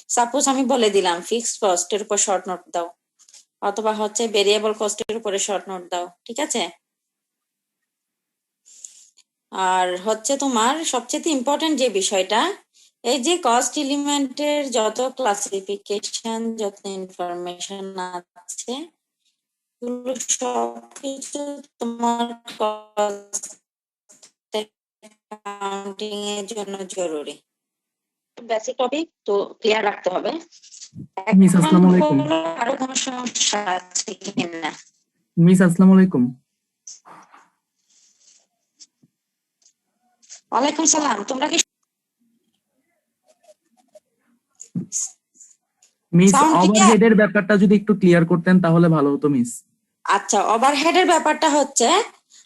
Suppose আমি বলে দিলাম ফিক্সড কস্টের উপর শর্ট নোট দাও, অথবা হচ্ছে ভেরিয়েবল কস্টের উপরে শর্ট নোট দাও, ঠিক আছে। আর হচ্ছে তোমার সবচেয়ে ইম্পর্টেন্ট যে বিষয়টা, এই যে কস্ট এলিমেন্টের যত ক্লাসিফিকেশন, যত ইনফরমেশন আছে, এগুলো সবকিছু তোমার কস্ট অ্যাকাউন্টিং এর জন্য জরুরি। বেসিক টপিক তো ক্লিয়ার রাখতে হবে। মিস এখন আসসালামু আলাইকুম। বলো আরো কোনো সমস্যা আছে কিনা। মিস আসসালামু আলাইকুম। ওয়ালাইকুম সালাম। তোমরা কি মিস সাউন্ড ক্লিয়ার? ওভারহেডের ব্যাপারটা যদি একটু ক্লিয়ার করতেন তাহলে ভালো হতো মিস। আচ্ছা, ওভারহেডের ব্যাপারটা হচ্ছে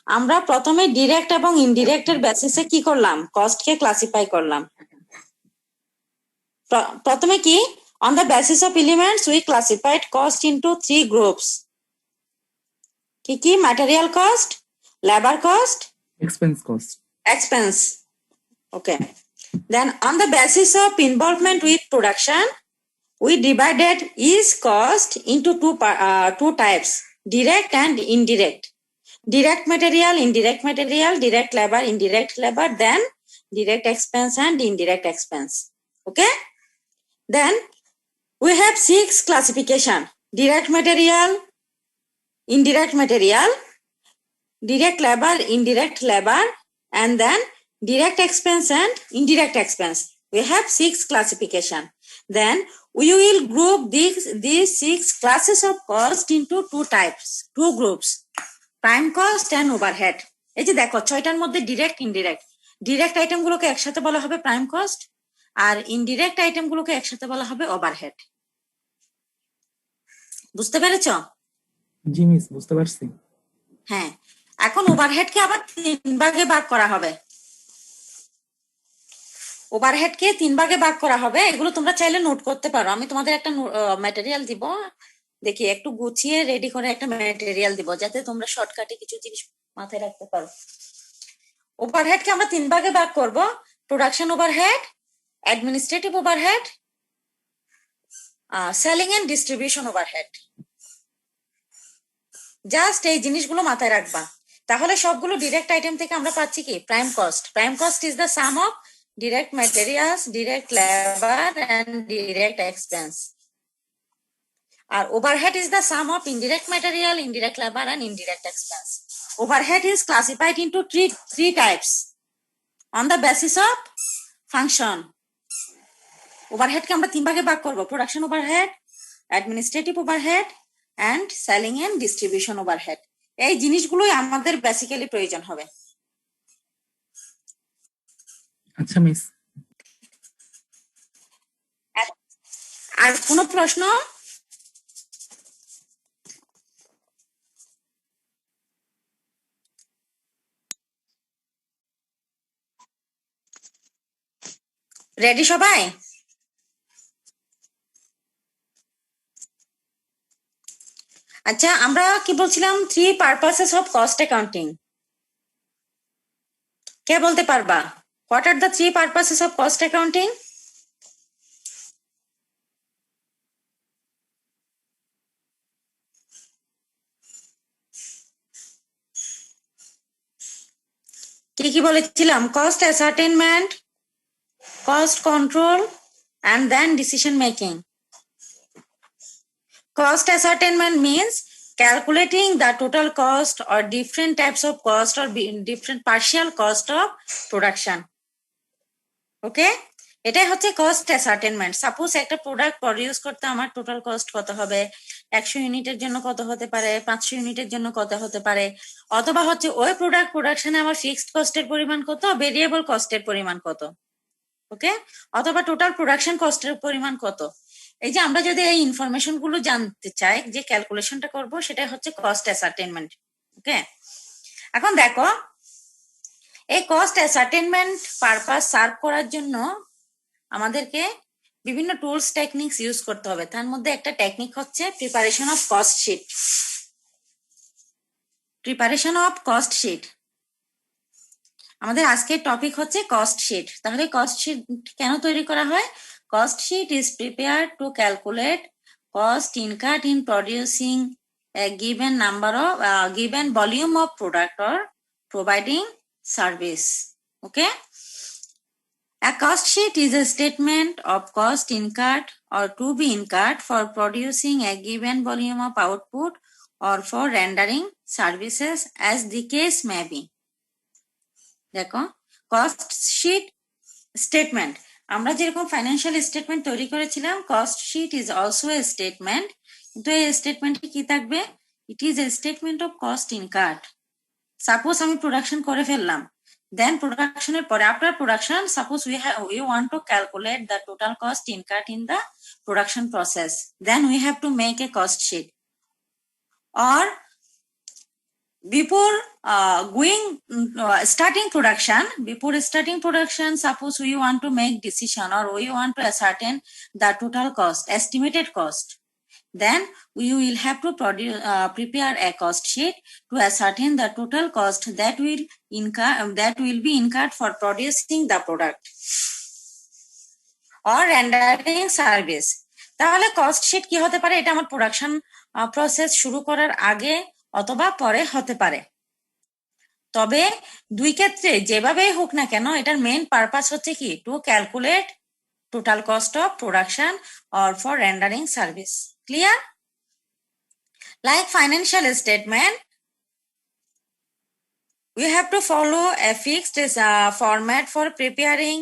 আমরা প্রথমে ডিরেক্ট এবং ইনডিরেক্ট এর বেসিসে কি করলাম, কস্টকে ক্লাসিফাই করলাম। প্রথমে কি, on the basis of elements we classified cost into 3 groups. কি কি? Material cost, labour cost, expense cost. Expense. Okay. Then on the basis of involvement with production, we divided each cost into two types, direct and indirect. Direct material, indirect material, direct labor, indirect labor, then direct expense and indirect expense. Okay. Then we have 6 classification: direct material, indirect material, direct labor, indirect labor, and then direct expense and indirect expense. We have 6 classification. Then we will group these 6 classes of cost into 2 types, 2 groups: prime cost and overhead. এই যে দেখো 6টার মধ্যে direct indirect, direct item গুলোকে একসাথে বলা হবে prime cost, আর indirect item গুলোকে একসাথে বলা হবে ওভারহেড। বুঝতে পেরেছো? জি মিস, বুঝতে পারছি। হ্যাঁ, এখন ওভারহেডকে আবার 3 ভাগে ভাগ করা হবে। ওভারহেডকে 3 ভাগে ভাগ করা হবে। এগুলো তোমরা চাইলে নোট করতে পারো। আমি তোমাদের একটা ম্যাটেরিয়াল দিব, দেখি একটু গুছিয়ে রেডি করে একটা ম্যাটেরিয়াল দিব, যাতে তোমরা শর্টকাটে কিছু জিনিস মাথায় রাখতে পারো। ওভারহেডকে আমরা 3 ভাগে ভাগ করব: production overhead, administrative overhead, selling and distribution overhead. Just এই জিনিসগুলো মাথায় রাখবা, তাহলে সবগুলো ডিরেক্ট আইটেম থেকে আমরা পাচ্ছি কি, prime cost. Prime cost is the some of direct materials, direct labor, and direct expense. Or overhead is the sum of indirect material, indirect labor, and indirect expense. Overhead is classified into three types on the basis of function. Overhead কে আমরা 3 ভাগে ভাগ করব: production overhead, administrative overhead, and selling and distribution overhead. এই জিনিসগুলোই আমাদের basically প্রয়োজন হবে। আচ্ছা মিস। আর কোনো প্রশ্ন? রেডি সবাই? আচ্ছা, আমরা কি বলছিলাম, 3 পারপাসেস অফ কস্ট অ্যাকাউন্টিং। কে বলতে পারবা? What are the 3 purposes of cost accounting? কি কি বলেছিলাম? Cost ascertainment, cost control, and then decision making. Cost ascertainment means calculating the total cost or different types of cost or different partial cost of production. Okay, এটাই হচ্ছে cost অ্যাসার্টেনমেন্ট। Suppose একটা product produce করতে আমার total cost কত হবে, 100 ইউনিটের জন্য কত হতে পারে, 500 ইউনিটের জন্য কত হতে পারে, অথবা হচ্ছে ওই প্রোডাক্ট প্রোডাকশনে আমার ফিক্সড কস্টের পরিমাণ কত, ভেরিয়েবল কস্টের পরিমাণ কত, ওকে, অথবা টোটাল প্রোডাকশন কস্টের পরিমাণ কত। এই যে আমরা যদি এই ইনফরমেশন গুলো জানতে চাই, যে ক্যালকুলেশনটা করব, সেটা হচ্ছে কস্ট অ্যাসার্টেনমেন্ট। ওকে, এখন দেখো, এই কস্ট অ্যাসার্টেনমেন্ট পারপাস সার্ভ করার জন্য আমাদেরকে বিভিন্ন টুলস টেকনিক্স ইউজ করতে হবে। তার মধ্যে একটা টেকনিক হচ্ছে preparation of cost sheet. Preparation of cost sheet, আমাদের আজকের টপিক হচ্ছে কস্ট শিট। তাহলে কস্ট শিট কেন তৈরি করা হয়? cost sheet is prepared to calculate cost incurred in producing a given number of given volume of product or providing service. Okay. A cost sheet is a statement of cost incurred or to be incurred for producing a given volume of output or for rendering services as the case may be. দেখো cost sheet statement আমরা যেরকম financial statement তৈরি করেছিলাম cost sheet is also a statement কিন্তু এই স্টেটমেন্টে কি থাকবে it is a statement of cost incurred suppose আমি প্রোডাকশন করে ফেললাম দেন প্রোডাকশনের পরে after production suppose we want to calculate the total cost incurred in the production process then we have to make a cost sheet or before starting production suppose we want to make decision or we want to ascertain the total cost estimated cost then we will have to prepare a cost sheet to ascertain the total cost that will be incurred for producing the product or rendering service. তাহলে cost sheet কি হতে পারে এটা আমার production process শুরু করার আগে অথবা পরে হতে পারে তবে দুই ক্ষেত্রে যেভাবেই হোক না কেন এটার মেইন পারপাস হচ্ছে কি to calculate total cost of production or for rendering service clear like financial statement we have to follow a fixed format for preparing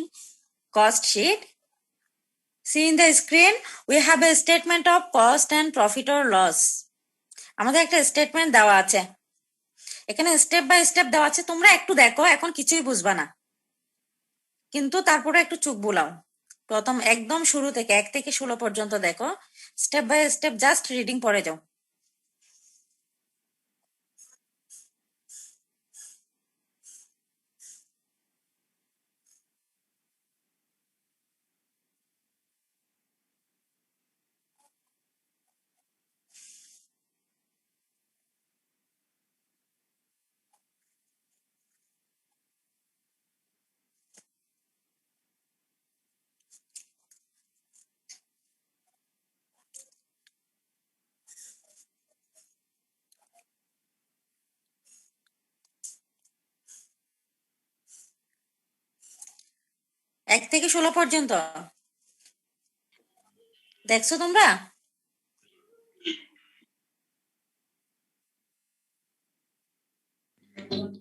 cost sheet. See in the screen we have a statement of cost and profit or loss আমাদের একটা statement দেওয়া আছে এখানে step by step দেওয়া আছে তোমরা একটু দেখো এখন কিছুই বুঝবা না কিন্তু তারপরে একটু চোখ বুলাও প্রথম একদম শুরু থেকে 1 থেকে 16 পর্যন্ত দেখো step by step just reading পড়ে যাও এক থেকে 16 পর্যন্ত দেখছো তোমরা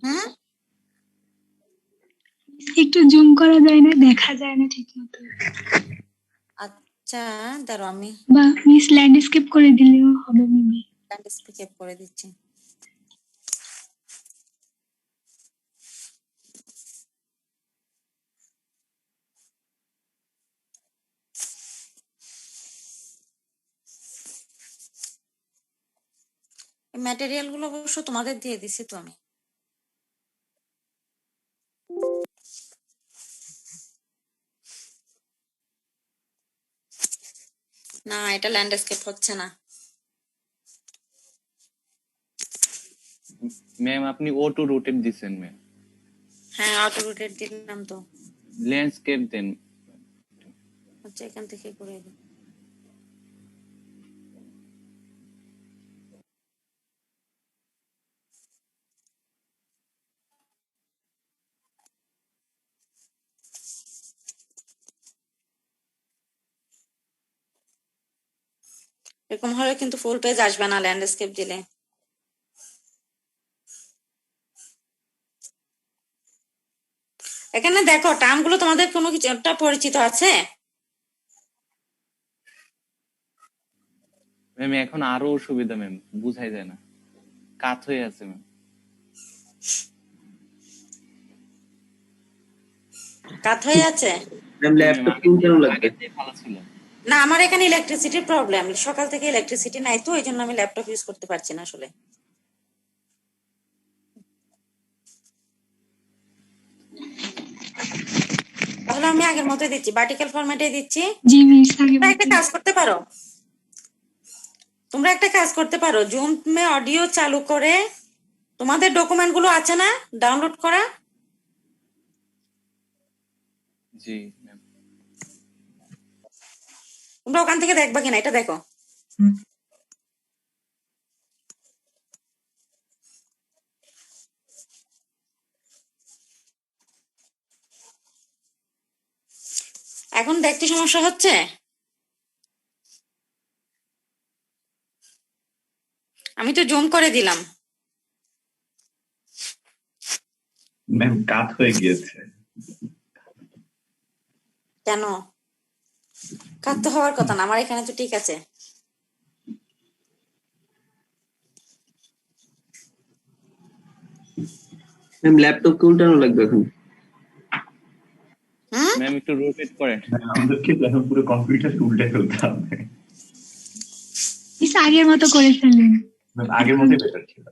হুম একটু জুম করা যায় না দেখা যায় না ঠিক মতো আচ্ছা দাঁড়াও আমি বা মিস ল্যান্ডস্কেপ করে দিলেও হবে মেবি স্পিক করে দিচ্ছি ম্যাটেরিয়াল গুলো অবশ্য তোমাদের দিয়ে দিছি তো আমি না এটা ল্যান্ডস্কেপ হচ্ছে না ম্যাম আপনি অটো রোটেট দিবেন ম্যাম হ্যাঁ অটো রোটেট দিলাম তো ল্যান্ডস্কেপ দেন আচ্ছা এখান থেকে করে দিই এরকম হলে কিন্তু ফুল পেজ আসবে না ল্যান্ডস্কেপ দিলে এখানে দেখো টার্মগুলো তোমাদের কোনো কিছু একটা পরিচিত আছে ম্যাম এখন আরো অসুবিধা ম্যাম বুঝাই যায় না কাট হয়ে আছে ম্যাম কাট হয়ে আছে ম্যাম ল্যাপটপ কিনতে লাগবে ভালো ছিল না আমার এখানে ইলেকট্রিসিটির প্রবলেম সকাল থেকে ইলেকট্রিসিটি নাই তো এই জন্য আমি ল্যাপটপ ইউজ করতে পারছি না আসলে তাহলে আমি আগের মতোই দিচ্ছি ভার্টিক্যাল ফরম্যাটে দিচ্ছি জি মিস আগে তোমরা একটা কাজ করতে পারো জুমে অডিও চালু করে তোমাদের ডকুমেন্ট গুলো আছে না ডাউনলোড করা জি ম্যাম তোমরা ওখান থেকে দেখবা কিনা এটা দেখো। এখন দেখতে সমস্যা হচ্ছে? আমি তো জুম করে দিলাম। ম্যাম কাত হয়ে গিয়েছে। কেন? কাট তো হওয়ার কথা না, আমার এখানে তো ঠিক আছে। ম্যাম ল্যাপটপকে উল্টানো লাগবে এখন। হুম, ম্যাম একটু রোটেট করেন। আমাদেরকে তো এখন পুরো কম্পিউটার উল্টে ফেলতে হবে। মিস আগের মতো করে ফেলেন। ম্যাম আগের মতোই বেটার ছিল।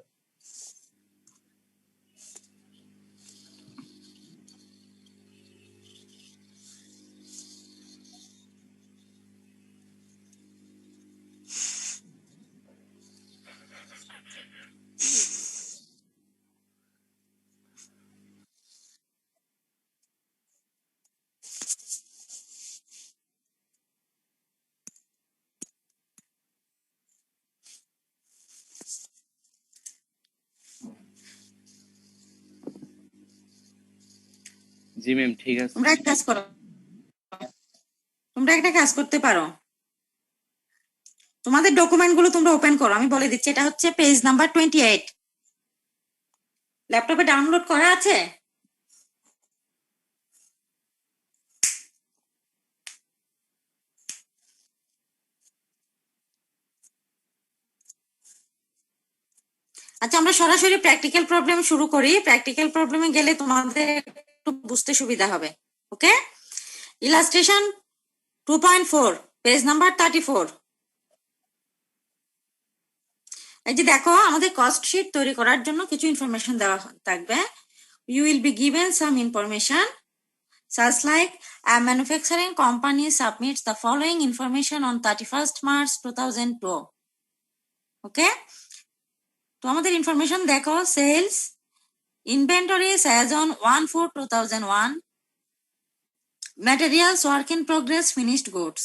জি ম্যাম ঠিক আছে। তোমরা এক কাজ করো, তোমরা একটা কাজ করতে পারো, তোমাদের ডকুমেন্ট গুলো তোমরা ওপেন করো। আমি বলে দিচ্ছি, এটা হচ্ছে পেজ নাম্বার 28। ল্যাপটপে ডাউনলোড করা আছে? আচ্ছা, আমরা সরাসরি প্র্যাকটিক্যাল প্রবলেম শুরু করি। প্র্যাকটিক্যাল প্রবলেমে গেলে তোমাদের একটু বুঝতে সুবিধা হবে। ওকে, ইলাস্ট্রেশন 2.4, পেজ নাম্বার 34। এই যে দেখো, আমাদের কস্ট শিট তৈরি করার জন্য কিছু ইনফরমেশন দেওয়া থাকবে। You will be given some information such like a manufacturing company submits the following information on 31st March 2002. Okay, তো আমাদের ইনফরমেশন দেখো, sales, inventories as on 1/4/2001, materials, work in progress, finished goods,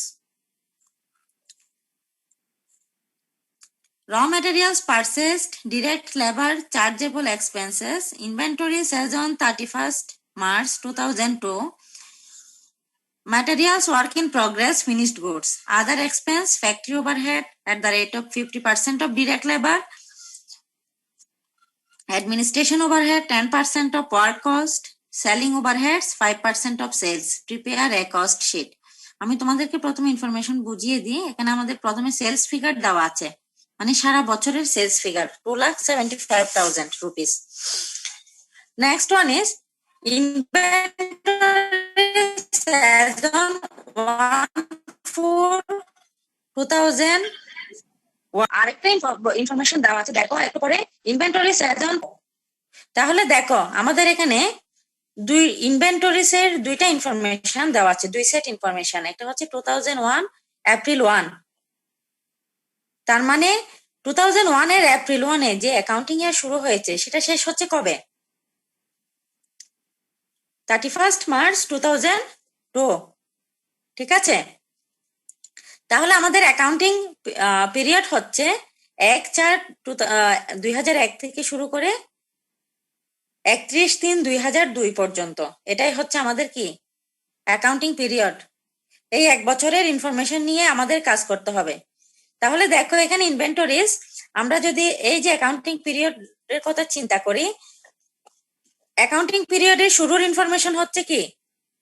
raw materials purchased, direct labor, chargeable expenses, inventories as on 31st March 2002, materials, work in progress, finished goods, other expense, factory overhead at the rate of 50% of direct labor, administration overhead 10% of work cost, selling overheads 5% of sales. Prepare a cost sheet. আমি তোমাদেরকে প্রথমে information বুঝিয়ে দিই। এখানে আমাদের প্রথমে sales figure দেওয়া আছে, মানে সারা বছরের sales figure 2,75,000 rupees. Next one is inventories as on 1/4/2000. আরেকটা ইনফরমেশন দেওয়া আছে, দেখো একটু পরে, ইনভেন্টরিজ as on। তাহলে দেখো, আমাদের এখানে দুই ইনভেন্টরিজ এর দুইটা ইনফরমেশন দেওয়া আছে, দুই সেট ইনফরমেশন। একটা হচ্ছে 2001 এপ্রিল 1, তার মানে 2001 এর এপ্রিল 1 এ যে অ্যাকাউন্টিং ইয়ার শুরু হয়েছে সেটা শেষ হচ্ছে কবে? 31st March 2002। ঠিক আছে, তাহলে আমাদের অ্যাকাউন্টিং পিরিয়ড হচ্ছে 1/4/2001 থেকে শুরু করে 31/3/2002 পর্যন্ত। এটাই হচ্ছে আমাদের কি অ্যাকাউন্টিং পিরিয়ড। এই এক বছরের ইনফরমেশন নিয়ে আমাদের কাজ করতে হবে। তাহলে দেখো, এখানে ইনভেন্টরিজ, আমরা যদি এই যে অ্যাকাউন্টিং পিরিয়ডের কথা চিন্তা করি, অ্যাকাউন্টিং পিরিয়ডের শুরুর ইনফরমেশন হচ্ছে কি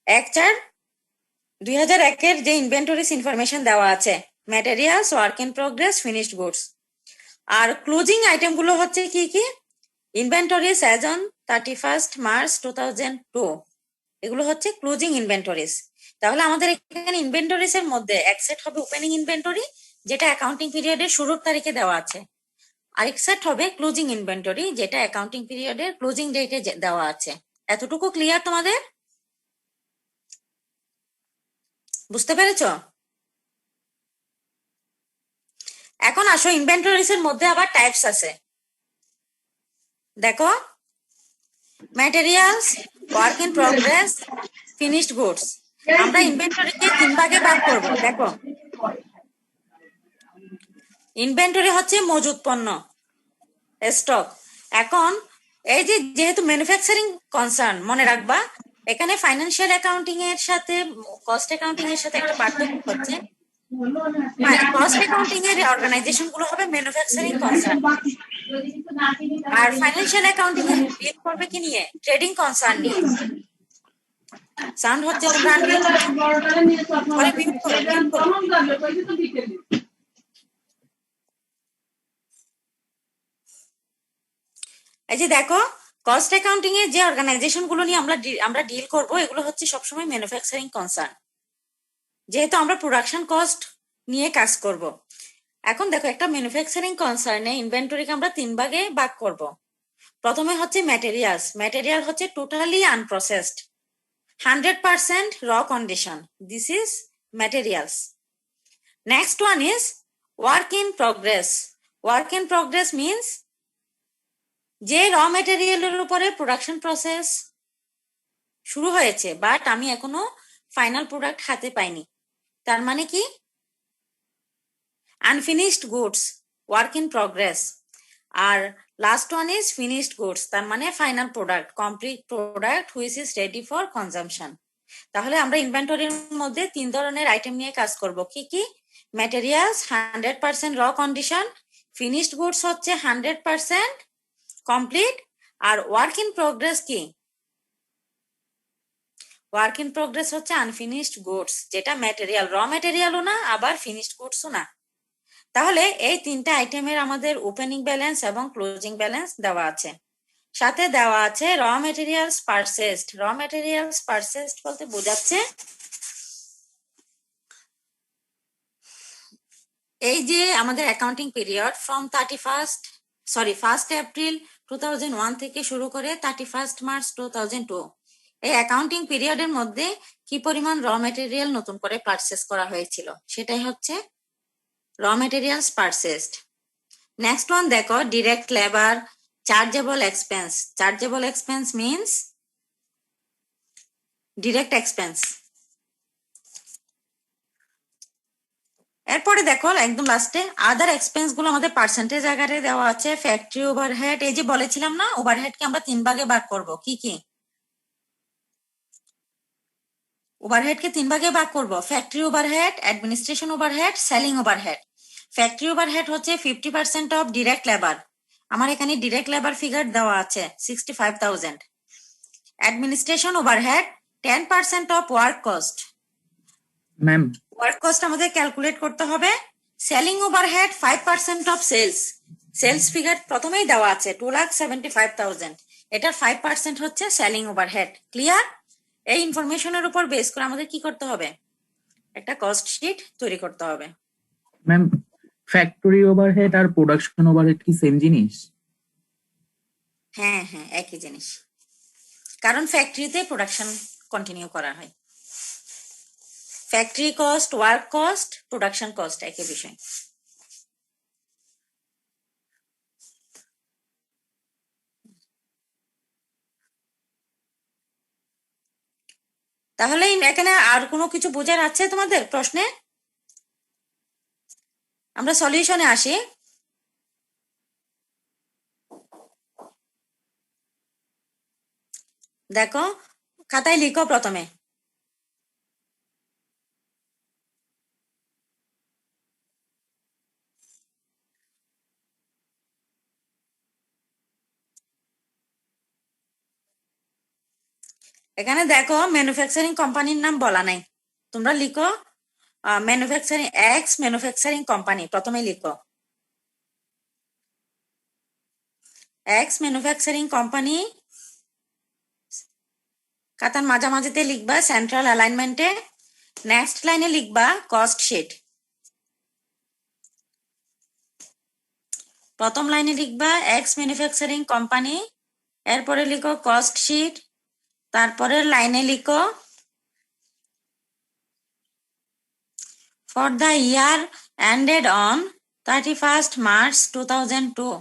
1/4/2001 এর যে ইনভেন্টরিজ ইনফরমেশন দেওয়া আছে, materials, work in progress, finished goods. আর ক্লোজিং আইটেম গুলো হচ্ছে কি কি, inventories as on 31st March 2002, এগুলো হচ্ছে ক্লোজিং ইনভেন্টরিজ। তাহলে আমাদের এখানে ইনভেন্টরিজ এর মধ্যে এক সেট হবে ওপেনিং ইনভেন্টরি, যেটা অ্যাকাউন্টিং পিরিয়ডের শুরুর তারিখে দেওয়া আছে। আরেক সেট হবে ক্লোজিং ইনভেন্টরি, যেটা অ্যাকাউন্টিং পিরিয়ডের ক্লোজিং ডেটে দেওয়া আছে। এতটুকু ক্লিয়ার তোমাদের? বুঝতে পেরেছো? এখন আসো, ইনভেন্টরিজ এর মধ্যে আবার টাইপস আছে। দেখো, materials, work in progress, finished goods. আমরা ইনভেন্টরিকে 3 ভাগে ভাগ করব। দেখো, ইনভেন্টরি হচ্ছে মজুদ পণ্য, স্টক। এখন এই যে যেহেতু ম্যানুফ্যাকচারিং কনসার্ন, মনে রাখবা এখানে ফাইন্যান্সিয়াল অ্যাকাউন্টিং এর সাথে কস্ট অ্যাকাউন্টিং এর সাথে একটা পার্থক্য হচ্ছে, কস্ট অ্যাকাউন্টিং এর অর্গানাইজেশন গুলো হবে ম্যানুফ্যাকচারিং কনসার্ন, আর ফাইন্যান্সিয়াল অ্যাকাউন্টিং এর ডিল করবে কি নিয়ে? ট্রেডিং কনসার্ন নিয়ে। সাউন্ড হচ্ছে, তোমরা আনমিউট করে মিউট করো, মিউট করো। এই যে দেখো, কস্ট অ্যাকাউন্টিং এর যে অর্গানাইজেশন গুলো নিয়ে আমরা ডিল করব, এগুলো হচ্ছে সবসময় ম্যানুফ্যাকচারিং কনসার্ন, যেহেতু আমরা প্রোডাকশন কস্ট নিয়ে কাজ করব। এখন দেখো, একটা ম্যানুফ্যাকচারিং কনসার্নে ইনভেন্টরিকে আমরা 3 ভাগে ভাগ করব। প্রথমে হচ্ছে ম্যাটেরিয়ালস। ম্যাটেরিয়াল হচ্ছে টোটালি আনপ্রসেসড, 100% র condition, this is materials. Next one is work in progress. Work in progress means যে র ম্যাটেরিয়ালের উপরে প্রোডাকশন প্রসেস শুরু হয়েছে, বাট আমি এখনো ফাইনাল প্রোডাক্ট হাতে পাইনি, তার মানে কি? Unfinished goods, work in progress. আর last one is finished goods, তার মানে final product, complete product which is ready for consumption. তাহলে আমরা ইনভেন্টরির মধ্যে 3 ধরনের আইটেম নিয়ে কাজ করব। কি কি? ম্যাটেরিয়ালস 100% র কন্ডিশন, ফিনিশড গুডস হচ্ছে 100% কমপ্লিট, আর ওয়ার্ক ইন প্রোগ্রেস কি? ওয়ার্ক ইন প্রোগ্রেস হচ্ছে আনফিনিশড গুডস, যেটা ম্যাটেরিয়াল, র ম্যাটেরিয়ালও না আবার ফিনিশড গুডসও না। তাহলে এই 3টা আইটেমের আমাদের ওপেনিং ব্যালেন্স এবং ক্লোজিং ব্যালেন্স দেওয়া আছে, সাথে দেওয়া আছে র ম্যাটেরিয়ালস পারচেজড। র ম্যাটেরিয়ালস পারচেজড বলতে বোঝাচ্ছে এই যে আমাদের অ্যাকাউন্টিং পিরিয়ড ফ্রম 1 এপ্রিল 2001 থেকে শুরু করে 31 মার্চ 2002, এই অ্যাকাউন্টিং পিরিয়ডের মধ্যে কি পরিমাণ র ম্যাটেরিয়াল নতুন করে পারচেজ করা হয়েছিল, সেটাই হচ্ছে raw materials purchased. Next one দেখো, direct labour, chargeable expense. Chargeable expense means direct expense. এরপরে দেখো একদম লাস্টে আদার এক্সপেন্স গুলো আমাদের পার্সেন্টেজ আকারে দেওয়া আছে। ফ্যাক্টরি ওভারহেড, এই যে বলেছিলাম না ওভারহেড কে আমরা 3 ভাগে ভাগ করব। কি কি? ওভারহেড কে 3 ভাগে ভাগ করব, factory overhead, administration overhead, selling overhead. Factory overhead হচ্ছে 50% অফ ডিরেক্ট লেবার, আমার এখানে ডিরেক্ট লেবার ফিগার দেওয়া আছে 65,000। Administration overhead 10% of work cost, ma'am work cost আমাদের ক্যালকুলেট করতে হবে। Selling overhead 5% of sales, sales figure প্রথমেই দেওয়া আছে 2,75,000, এটার 5% হচ্ছে সেলিং ওভারহেড। ক্লিয়ার? এই ইনফরমেশনের উপর বেস করে আমাদের কি করতে হবে? একটা কস্ট শিট তৈরি করতে হবে। ম্যাম, ফ্যাক্টরি ওভারহেড আর প্রোডাকশন ওভারহেড কি সেম জিনিস? হ্যাঁ হ্যাঁ, একই জিনিস, কারণ ফ্যাক্টরিতে প্রোডাকশন কন্টিনিউ করা হয়। Factory cost, work cost, production cost একই বিষয়। তাহলে এখানে আর কোনো কিছু বোঝার আছে তোমাদের প্রশ্নে? আমরা সলিউশনে আসি। দেখো, খাতায় লিখো প্রথমে। এখানে দেখো ম্যানুফ্যাকচারিং কোম্পানির নাম বলা নাই, তোমরা লিখো ম্যানুফ্যাকচারিং ম্যানুফ্যাকচারিং কোম্পানি, প্রথমে লিখো এক্স ম্যানুফ্যাকচারিং কোম্পানি। খাতার মাঝামাঝিতে লিখবা সেন্ট্রাল অ্যালাইনমেন্টে। নেক্সট লাইনে লিখবা কস্ট শিট। প্রথম লাইনে লিখবা এক্স ম্যানুফ্যাকচারিং কোম্পানি, এরপরে লিখো কস্ট শিট, তারপরে লাইনে লিখো for the year ended on 31st March 2002.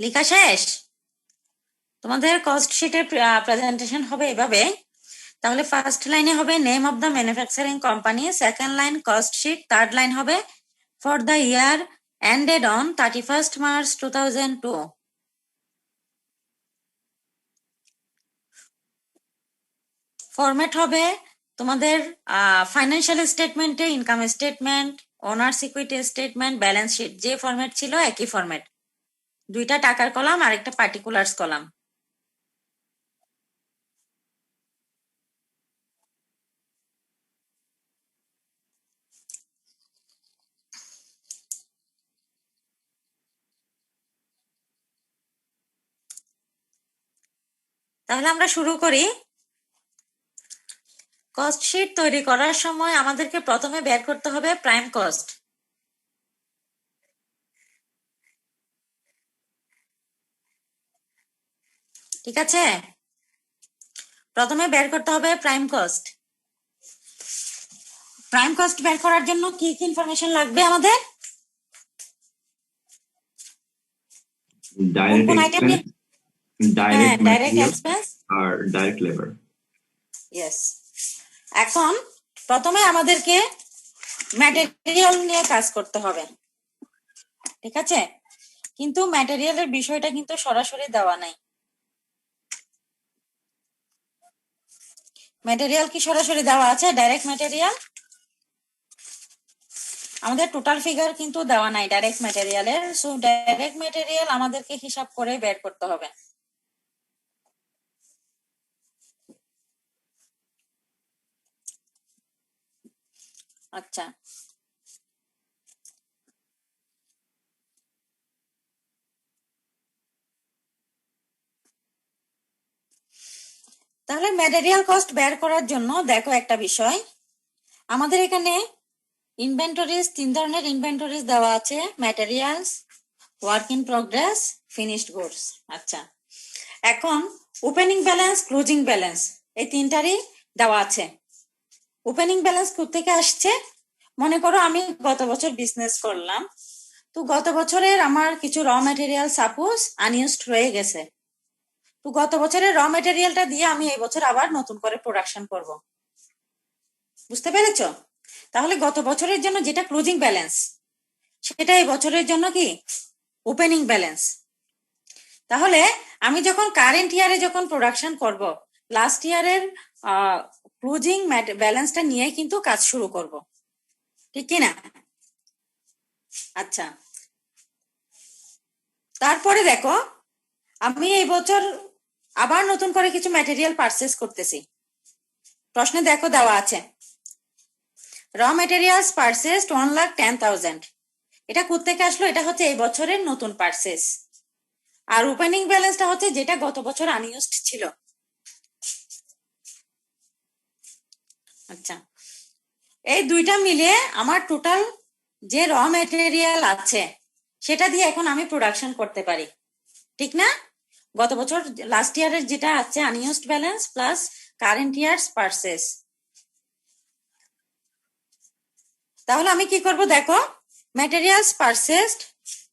লেখা শেষ? তোমাদের কস্ট শিটের প্রেজেন্টেশন হবে এভাবে। তাহলে ফার্স্ট লাইনে হবে name of the manufacturing company, second line cost sheet, third line হবে for the year ended on 31st March 2002। Format হবে তোমাদের ফাইন্যান্সিয়াল স্টেটমেন্টে income statement, owners equity statement, balance sheet যে ফরম্যাট ছিল একই ফরম্যাট, দুইটা টাকার কলাম আর একটা পার্টিকুলার্স কলাম। তাহলে আমরা শুরু করি। কস্ট শিট তৈরি করার সময় আমাদেরকে প্রথমে বের করতে হবে প্রাইম কস্ট। ঠিক আছে, প্রথমে বের করতে হবে প্রাইম কস্ট। প্রাইম কস্ট বের করার জন্য কি কি ইনফরমেশন লাগবে আমাদের? কোন ডাইরেক্ট কোন item? Expense, direct direct material expense, আর ডাইরেক্ট লেবার। ইয়েস। এখন প্রথমে আমাদেরকে ম্যাটেরিয়াল নিয়ে কাজ করতে হবে, ঠিক আছে? কিন্তু ম্যাটেরিয়ালের বিষয়টা কিন্তু সরাসরি দেওয়া নাই। ম্যাটেরিয়াল কি সরাসরি দেওয়া আছে? ডাইরেক্ট ম্যাটেরিয়াল আমাদের টোটাল ফিগার কিন্তু দেওয়া নাই ডাইরেক্ট ম্যাটেরিয়ালের। সো ডাইরেক্ট ম্যাটেরিয়াল আমাদেরকে হিসাব করে বের করতে হবে। আচ্ছা, তাহলে ম্যাটেরিয়াল কস্ট বের করার জন্য দেখো একটা বিষয়, আমাদের এখানে ইনভেন্টরিজ, তিন ধরনের ইনভেন্টরিজ দেওয়া আছে, materials, work in progress, finished goods. আচ্ছা, এখন ওপেনিং ব্যালেন্স, ক্লোজিং ব্যালেন্স এই তিনটারই দেওয়া আছে। ওপেনিং ব্যালেন্স কোত্থেকে আসছে? মনে করো আমি গত বছর বিজনেস করলাম, তো গত বছরের আমার কিছু র ম্যাটেরিয়াল সাপোজ আনইউজড রয়ে গেছে, তো গত বছরের র ম্যাটেরিয়ালটা দিয়ে আমি এই বছর আবার নতুন করে প্রোডাকশন করব। বুঝতে পেরেছো? তাহলে গত বছরের জন্য যেটা ক্লোজিং ব্যালেন্স, সেটা এই বছরের জন্য কি ওপেনিং ব্যালেন্স। তাহলে আমি যখন কারেন্ট ইয়ারে যখন প্রোডাকশন করব, লাস্ট ইয়ারের ক্লোজিং ব্যালেন্সটা নিয়ে কিন্তু কাজ শুরু করব, ঠিক কি না? আচ্ছা, তারপরে দেখো আমি এই বছর আবার নতুন করে কিছু ম্যাটেরিয়াল পারচেজ করতেছি। প্রশ্নে দেখো দেওয়া আছে র ম্যাটেরিয়ালস পারচেজড 1,10,000। এটা কোত্থেকে আসলো? এটা হচ্ছে এই বছরের নতুন পারচেজ। আর ওপেনিং ব্যালেন্সটা হচ্ছে যেটা গত বছর আনইউজড ছিল। আচ্ছা, এই দুইটা মিলে আমার টোটাল যে র ম্যাটেরিয়াল আছে সেটা দিয়ে এখন আমি প্রোডাকশন করতে পারি, ঠিক না? গত বছর লাস্ট ইয়ারের যেটা আছে unused balance plus current years purchase. তাহলে আমি কি করব দেখো, materials purchased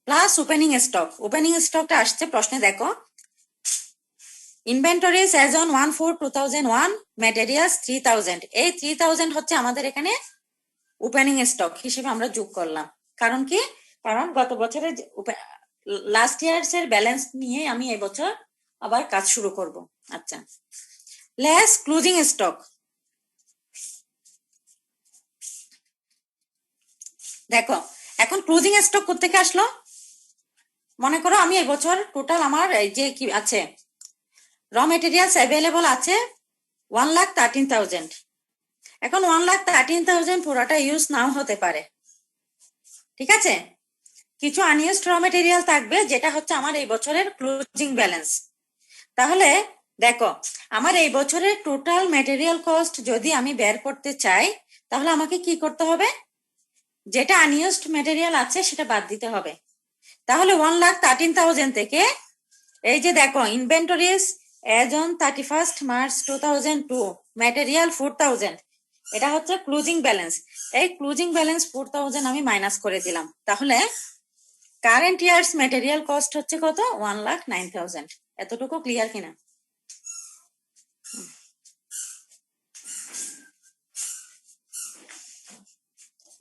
plus opening stock. Opening স্টকটা আসছে প্রশ্নে, দেখো ইনভেন্টরিজ অ্যাজ অন 1/4/2001, ম্যাটেরিয়ালস 3,000। এই 3,000 হচ্ছে আমাদের এখানে ওপেনিং স্টক হিসেবে আমরা যোগ করলাম। কারণ কি? কারণ গত বছরের লাস্ট ইয়ার্স এর ব্যালেন্স নিয়ে আমি এই বছর আবার কাজ শুরু করব। আচ্ছা, লেস ক্লোজিং স্টক। দেখো এখন ক্লোজিং স্টক কোত্থেকে আসলো? মনে করো আমি এই বছর টোটাল আমার এই যে কি আছে র মেটেরিয়ালস অ্যাভেলেবল আছে 1,13,000। এখন 1,13,000 পুরোটা ইউজ নাও হতে পারে, ঠিক আছে? কিছু আনইউজড র মেটেরিয়াল থাকবে যেটা হচ্ছে আমার এই বছরের ক্লোজিং ব্যালেন্স। তাহলে দেখো আমার এই বছরের টোটাল ম্যাটেরিয়াল কস্ট যদি আমি বের করতে চাই, তাহলে আমাকে কি করতে হবে? যেটা আনইউজড ম্যাটেরিয়াল আছে সেটা বাদ দিতে হবে। তাহলে 1,13,000 থেকে এই যে দেখো inventories as on 31st March 2002, material 4,000, এটা হচ্ছে ক্লোজিং ব্যালেন্স। এই ক্লোজিং ব্যালেন্স 4,000 আমি মাইনাস করে দিলাম। তাহলে কারেন্ট ইয়ার্স ম্যাটেরিয়াল কস্ট হচ্ছে কত 1,09,000 এতটুকু ক্লিয়ার কিনা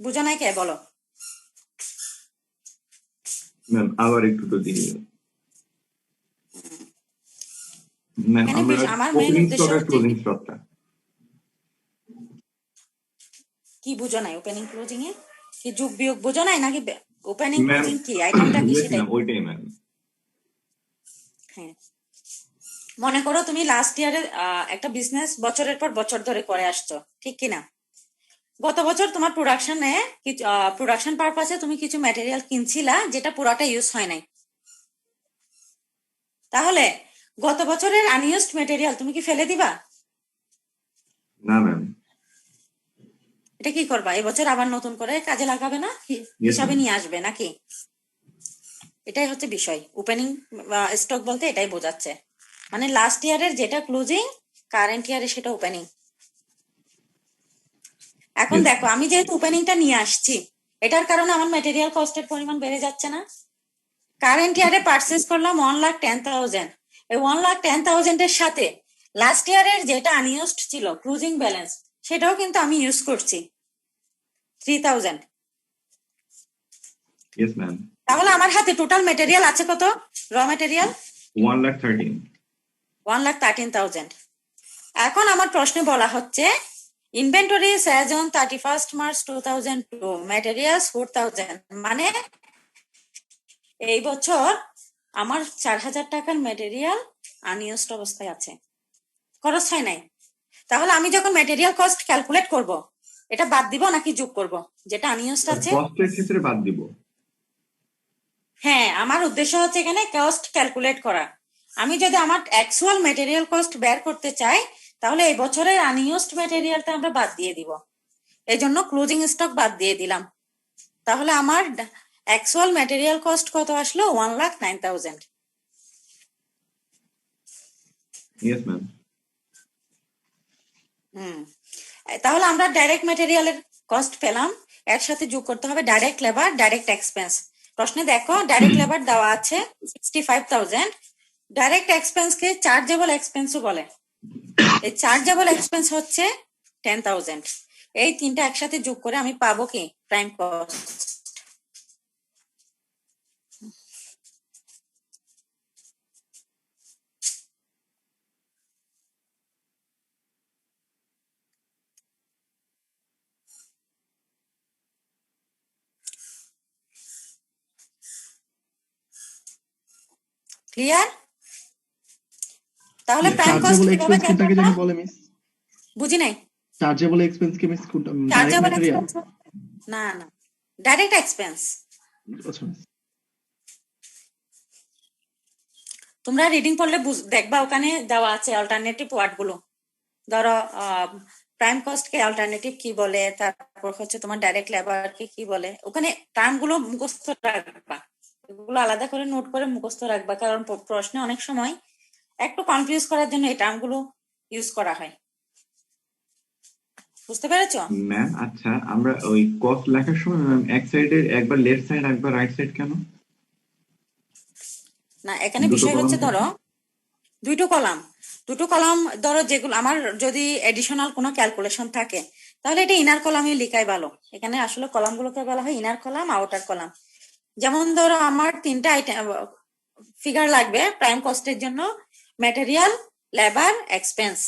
বুঝো নাই কে বলো ম্যাম আবার একটু তো দিয়ে ম্যাম এখানে আমরা আমার মেইন ওপেনিং উদ্দেশ্য স্টক আর হচ্ছে ক্লোজিং স্টকটা কি বুঝো নাই ওপেনিং ক্লোজিং এ কি যোগ বিয়োগ বুঝো নাই নাকি ওপেনিং ম্যাম ক্লোজিং কি আইটেমটা কি ইয়েস সেটাই ম্যাম ওইটাই ম্যাম হ্যাঁ মনে করো তুমি লাস্ট ইয়ারে একটা বিজনেস বছরের পর বছর ধরে করে আসছো ঠিক কিনা গত বছর তোমার প্রোডাকশনে প্রোডাকশন পারপাসে তুমি কিছু ম্যাটেরিয়াল কিনছিলা যেটা পুরাটা ইউজ হয় নাই তাহলে গত বছরের আনইউজড ম্যাটেরিয়াল তুমি কি ফেলে দিবা না ম্যাম এটা কি করবা এবছর আবার নতুন করে কাজে লাগাবে না হিসাবে নিয়ে আসবে নাকি এটাই হচ্ছে বিষয় ওপেনিং স্টক বলতে এটাই বোঝাচ্ছে মানে লাস্ট ইয়ারের যেটা ক্লোজিং কারেন্ট ইয়ারে সেটা ওপেনিং এখন Yes. দেখো আমি যেহেতু ওপেনিংটা নিয়ে আসছি এটার কারণে আমার ম্যাটেরিয়াল কস্টের পরিমাণ বেড়ে যাচ্ছে না কারেন্ট ইয়ারে পারচেজ করলাম 1,10,000 এই 1,10,000 এর সাথে লাস্ট ইয়ারের যেটা আনইউজড ছিল ক্লোজিং ব্যালেন্স সেটাও কিন্তু আমি ইউজ করছি 3,000 ইয়েস ম্যাম তাহলে আমার হাতে টোটাল ম্যাটেরিয়াল আছে কত র ম্যাটেরিয়াল 1,13,000 1,13,000 এখন আমার প্রশ্নে বলা হচ্ছে inventories as on 31st March 2002 materials 4,000 মানে এই বছর আমার 4,000 টাকার ম্যাটেরিয়াল আনইউজড অবস্থায় আছে খরচ হয় নাই তাহলে আমি যখন ম্যাটেরিয়াল কস্ট ক্যালকুলেট করব এটা বাদ দিব নাকি যোগ করব যেটা আনইউজড আছে কস্টের ক্ষেত্রে বাদ দিব হ্যাঁ আমার উদ্দেশ্য হচ্ছে এখানে কস্ট ক্যালকুলেট করা আমি যদি আমার অ্যাকচুয়াল ম্যাটেরিয়াল কস্ট বের করতে চাই তাহলে এই বছরের আনইউজড ম্যাটেরিয়ালটা আমরা বাদ দিয়ে দিব এই জন্য ক্লোজিং স্টক বাদ দিয়ে দিলাম তাহলে আমার অ্যাকচুয়াল ম্যাটেরিয়াল কস্ট কত আসলো 1,09,000 ইয়েস ম্যাম তাহলে আমরা ডাইরেক্ট ম্যাটেরিয়ালের কস্ট পেলাম এর সাথে যোগ করতে হবে ডাইরেক্ট লেবার ডাইরেক্ট এক্সপেন্স প্রশ্নে দেখো ডাইরেক্ট লেবার দেওয়া আছে 65,000 ডাইরেক্ট এক্সপেন্স কে চার্জেবল এক্সপেন্সও বলে এই চার্জেবল এক্সপেন্স হচ্ছে 10,000 এই তিনটা একসাথে যোগ করে আমি পাবো কি প্রাইম কস্ট ক্লিয়ার তাহলে প্রাইম কস্ট চার্জেবল কিভাবে এক্সপেন্স কোনটাকে জানি বলে মিস বুঝি নাই চার্জেবল এক্সপেন্স কি মিস কোনটা ডাইরেক্ট চার্জেবল ম্যাটেরিয়াল না না ডাইরেক্ট এক্সপেন্স আচ্ছা miss। তোমরা রিডিং পড়লে দেখবা ওখানে দেওয়া আছে অল্টারনেটিভ ওয়ার্ড গুলো ধরো প্রাইম কস্ট কে অল্টারনেটিভ কি বলে তারপর হচ্ছে তোমার ডাইরেক্ট লেবার কে কি বলে ওখানে টার্ম গুলো মুখস্থ রাখবা এগুলো আলাদা করে নোট করে মুখস্থ রাখবা কারণ প্রশ্নে অনেক সময় একটু কনফিউজ করার জন্য এই টার্ম গুলো ইউজ করা হয় বুঝতে পেরেছো ম্যাম আচ্ছা আমরা ওই কস্ট লেখার সময় ম্যাম এক সাইডে একবার লেফট সাইড একবার রাইট সাইড কেন না এখানে দুটো বিষয় হচ্ছে column ধরো দুটো কলাম ধরো যেগুলো আমার যদি এডিশনাল কোনো ক্যালকুলেশন থাকে তাহলে এটা ইনার কলামে লিখাই ভালো এখানে আসলে কলামগুলোকে বলা হয় ইনার কলাম আউটার কলাম যেমন ধরো আমার তিনটা আইটেম ফিগার লাগবে প্রাইম কস্টের জন্য ম্যাটেরিয়াল লেবার এক্সপেন্স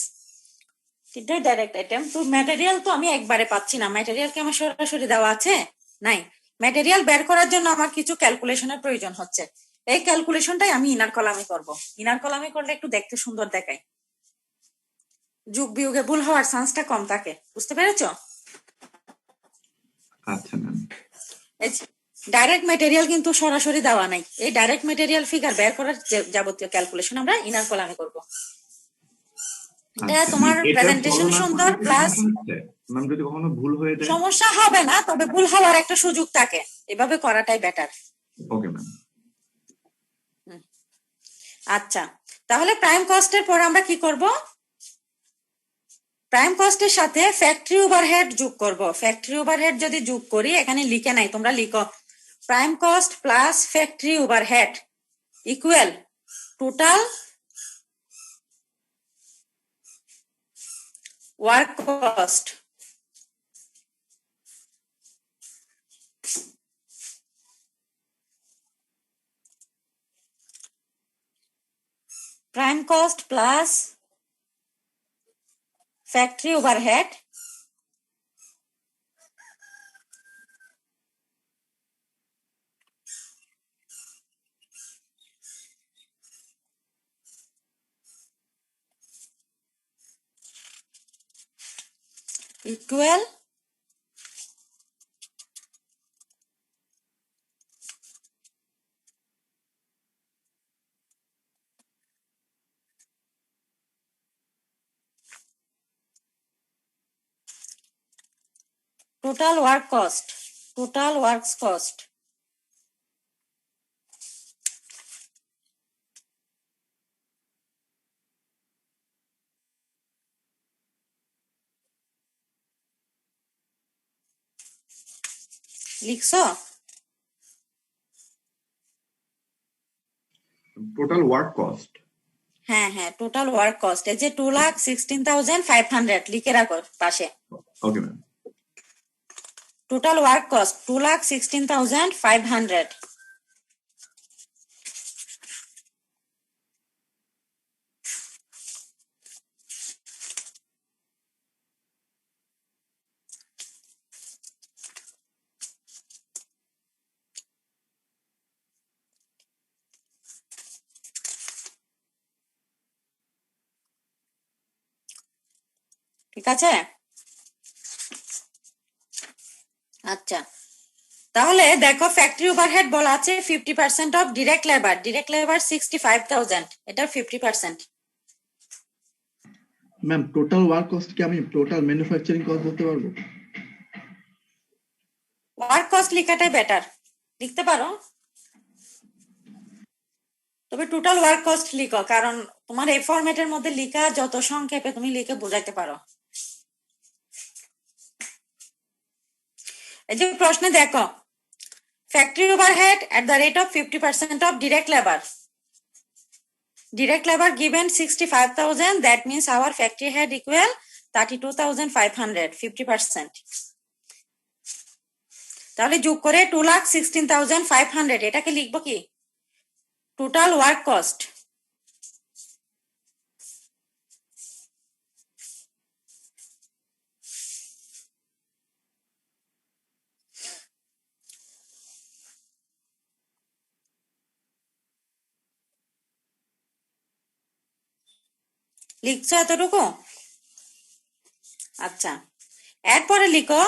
তিনটাই ডাইরেক্ট আইটেম তো ম্যাটেরিয়াল তো আমি একবারে পাচ্ছি না ম্যাটেরিয়াল কি আমার সরাসরি দেওয়া আছে নাই ম্যাটেরিয়াল বের করার জন্য আমার কিছু ক্যালকুলেশনের প্রয়োজন হচ্ছে এই ক্যালকুলেশনটাই আমি ইনার কলামে করব ইনার কলামে করলে একটু দেখতে সুন্দর দেখায় যোগ বিয়োগে ভুল হওয়ার চান্সটা কম থাকে বুঝতে পেরেছো আচ্ছা ম্যাম ডাইরেক্ট ম্যাটেরিয়াল কিন্তু সরাসরি দেওয়া নাই এই ডাইরেক্ট ম্যাটেরিয়াল ফিগার বের করার যাবতীয় ক্যালকুলেশন আমরা ইনার কলামে করব এটা তোমার প্রেজেন্টেশন সুন্দর প্লাস ম্যাম যদি কখনো ভুল হয়ে যায় সমস্যা হবে না তবে ভুল হওয়ার একটা সুযোগ থাকে এভাবে করাটাই বেটার ওকে ম্যাম আচ্ছা তাহলে প্রাইম কস্টের পর আমরা কি করব প্রাইম কস্টের সাথে ফ্যাক্টরি ওভারহেড যোগ করব ফ্যাক্টরি ওভারহেড যদি যোগ করি এখানে লিখে নাই তোমরা লিখো prime cost plus factory overhead equal total work cost. Prime cost plus factory overhead equal total work cost. Total works cost. লিখছো? Total work cost. হ্যাঁ হ্যাঁ, টোটাল ওয়ার্ক কস্ট এই যে 2,16,500 লিখে রাখো পাশে। Okay ma'am. Total work cost 2,16,500। ঠিক আছে? আচ্ছা, তাহলে দেখো ফ্যাক্টরি ওভারহেড বলা আছে 50% of direct labour. Direct labour 65,000, এটা 50%। ম্যাম টোটাল ওয়ার্ক কস্ট কি আমি টোটাল ম্যানুফ্যাকচারিং কস্ট বলতে পারবো? ওয়ার্ক কস্ট লেখাটাই বেটার, লিখতে পারো, তবে টোটাল ওয়ার্ক কস্ট লিখো, কারণ তোমার এই ফরম্যাটের মধ্যে লিখা যত সংক্ষেপে তুমি লিখে বোঝাইতে পারো। এই যে প্রশ্নে দেখো, factory overhead at the rate of 50% of direct labor. Direct labor given 65,000, that means our factory head equal 32,500, 50%. তাহলে যোগ করে 2,16,500, এটাকে লিখবো কি টোটাল ওয়ার্ক কস্ট। লিখছো এতটুকু? আচ্ছা, এরপরে লিখো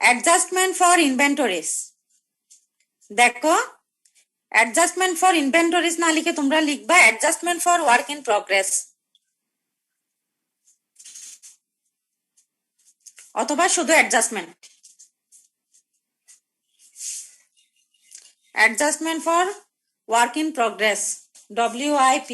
অ্যাডজাস্টমেন্ট ফর ইনভেন্টরিজ। দেখো, অ্যাডজাস্টমেন্ট ফর ইনভেন্টরিজ না লিখে তোমরা লিখবা adjustment for work in progress, অথবা শুধু adjustment. Adjustment for work in progress, WIP।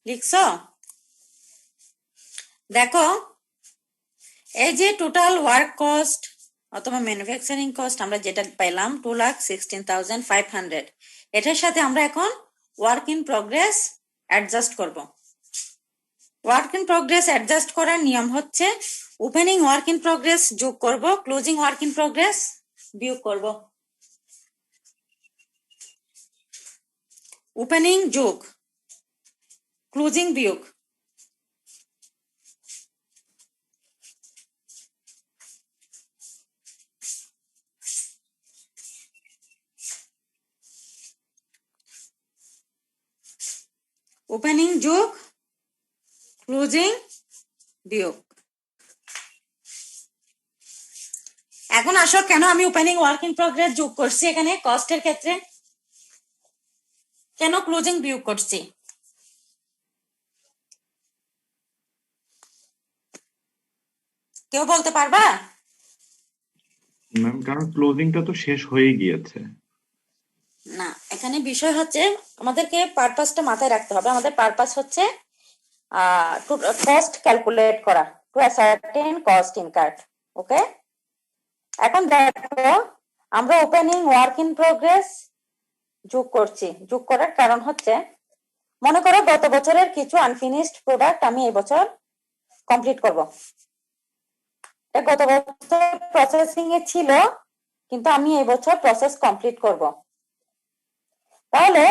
লিখছো? দেখো, এই যে টোটাল ওয়ার্ক কস্ট অথবা ম্যানুফ্যাকচারিং কস্ট আমরা যেটা পাইলাম 2,16,500, এটার সাথে আমরা এখন ওয়ার্ক ইন প্রগ্রেস অ্যাডজাস্ট করব। ওয়ার্ক ইন প্রগ্রেস অ্যাডজাস্ট করার নিয়ম হচ্ছে ওপেনিং ওয়ার্ক ইন প্রগ্রেস যোগ করব, ক্লোজিং ওয়ার্ক ইন প্রগ্রেস বিয়োগ করব। ওপেনিং যোগ, ক্লোজিং বিয়োগ। ওপেনিং যোগ ক্লোজিং বিয়োগ। এখন আসো, কেন আমি ওপেনিং ওয়ার্ক ইন প্রগ্রেস যোগ করছি এখানে কস্টের ক্ষেত্রে, কেন ক্লোজিং বিয়োগ করছি? কেউ বলতে পারবা? ম্যাম কারণ ক্লোজিংটা তো শেষ হয়ে গিয়েছে। না, এখানে বিষয় হচ্ছে আমাদেরকে পারপাসটা মাথায় রাখতে হবে। আমাদের পারপাস হচ্ছে কস্ট ক্যালকুলেট করা, টু অ্যাসার্টেন কস্ট ইনকার্ড। ওকে, এখন দেখো আমরা ওপেনিং ওয়ার্ক ইন প্রোগ্রেস যোগ করছি। যোগ করার কারণ হচ্ছে, মনে করো গত বছরের কিছু আনফিনিশড প্রোডাক্ট আমি এই বছর কমপ্লিট করব। গত বছর প্রসেসিং এ ছিল, কিন্তু আমি এই বছর প্রসেস কমপ্লিট করব। তাহলে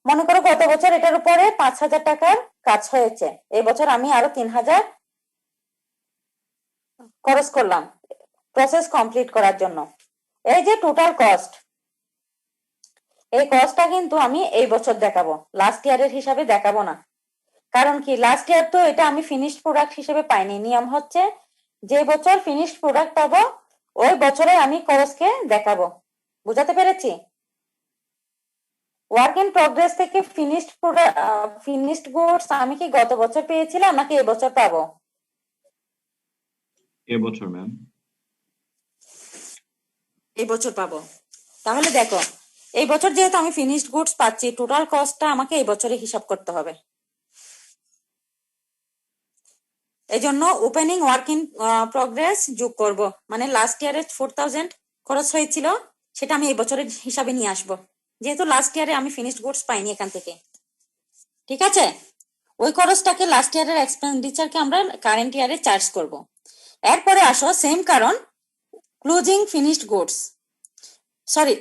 মনে করো গত বছর এটার উপরে 5,000 টাকার কাজ হয়েছে, এই বছর আমি আরো 3,000 খরচ করলাম প্রসেস কমপ্লিট করার জন্য। এই যে টোটাল কস্ট, এই কস্টটা কিন্তু আমি এই বছর দেখাবো, লাস্ট ইয়ারের হিসাবে দেখাবো না। কারণ কি, লাস্ট ইয়ার তো এটা আমি ফিনিশড প্রোডাক্ট হিসেবে পাইনি। নিয়ম হচ্ছে যে বছর ফিনিশড প্রোডাক্ট পাবো ওই বছরে আমি খরচকে দেখাবো। বুঝাতে পেরেছি? ওয়ার্ক ইন প্রোগ্রেস থেকে ফিনিশড গুডস আমি কি গত বছর পেয়েছিলাম নাকি এবছর পাবো? এবছর ম্যাম। এবছর পাবো। তাহলে দেখো, এই বছর যেহেতু আমি ফিনিশড গুডস পাচ্ছি, টোটাল কস্টটা আমাকে এই বছরে হিসাব করতে হবে। এই জন্য ওপেনিং ওয়ার্ক ইন প্রোগ্রেস যোগ করব, মানে লাস্ট ইয়ারে 4,000 খরচ হয়েছিল সেটা আমি এই বছরের হিসাবে নিয়ে আসবো, যেহেতু লাস্ট ইয়ারে আমি ফিনিশড গুডস পাইনি এখান থেকে। ঠিক আছে, ওই খরচটাকে লাস্ট ইয়ারের এক্সপেন্ডিচারকে আমরা কারেন্ট ইয়ারে চার্জ করব। এরপরে আসো সেম কারণ, closing finished goods, sorry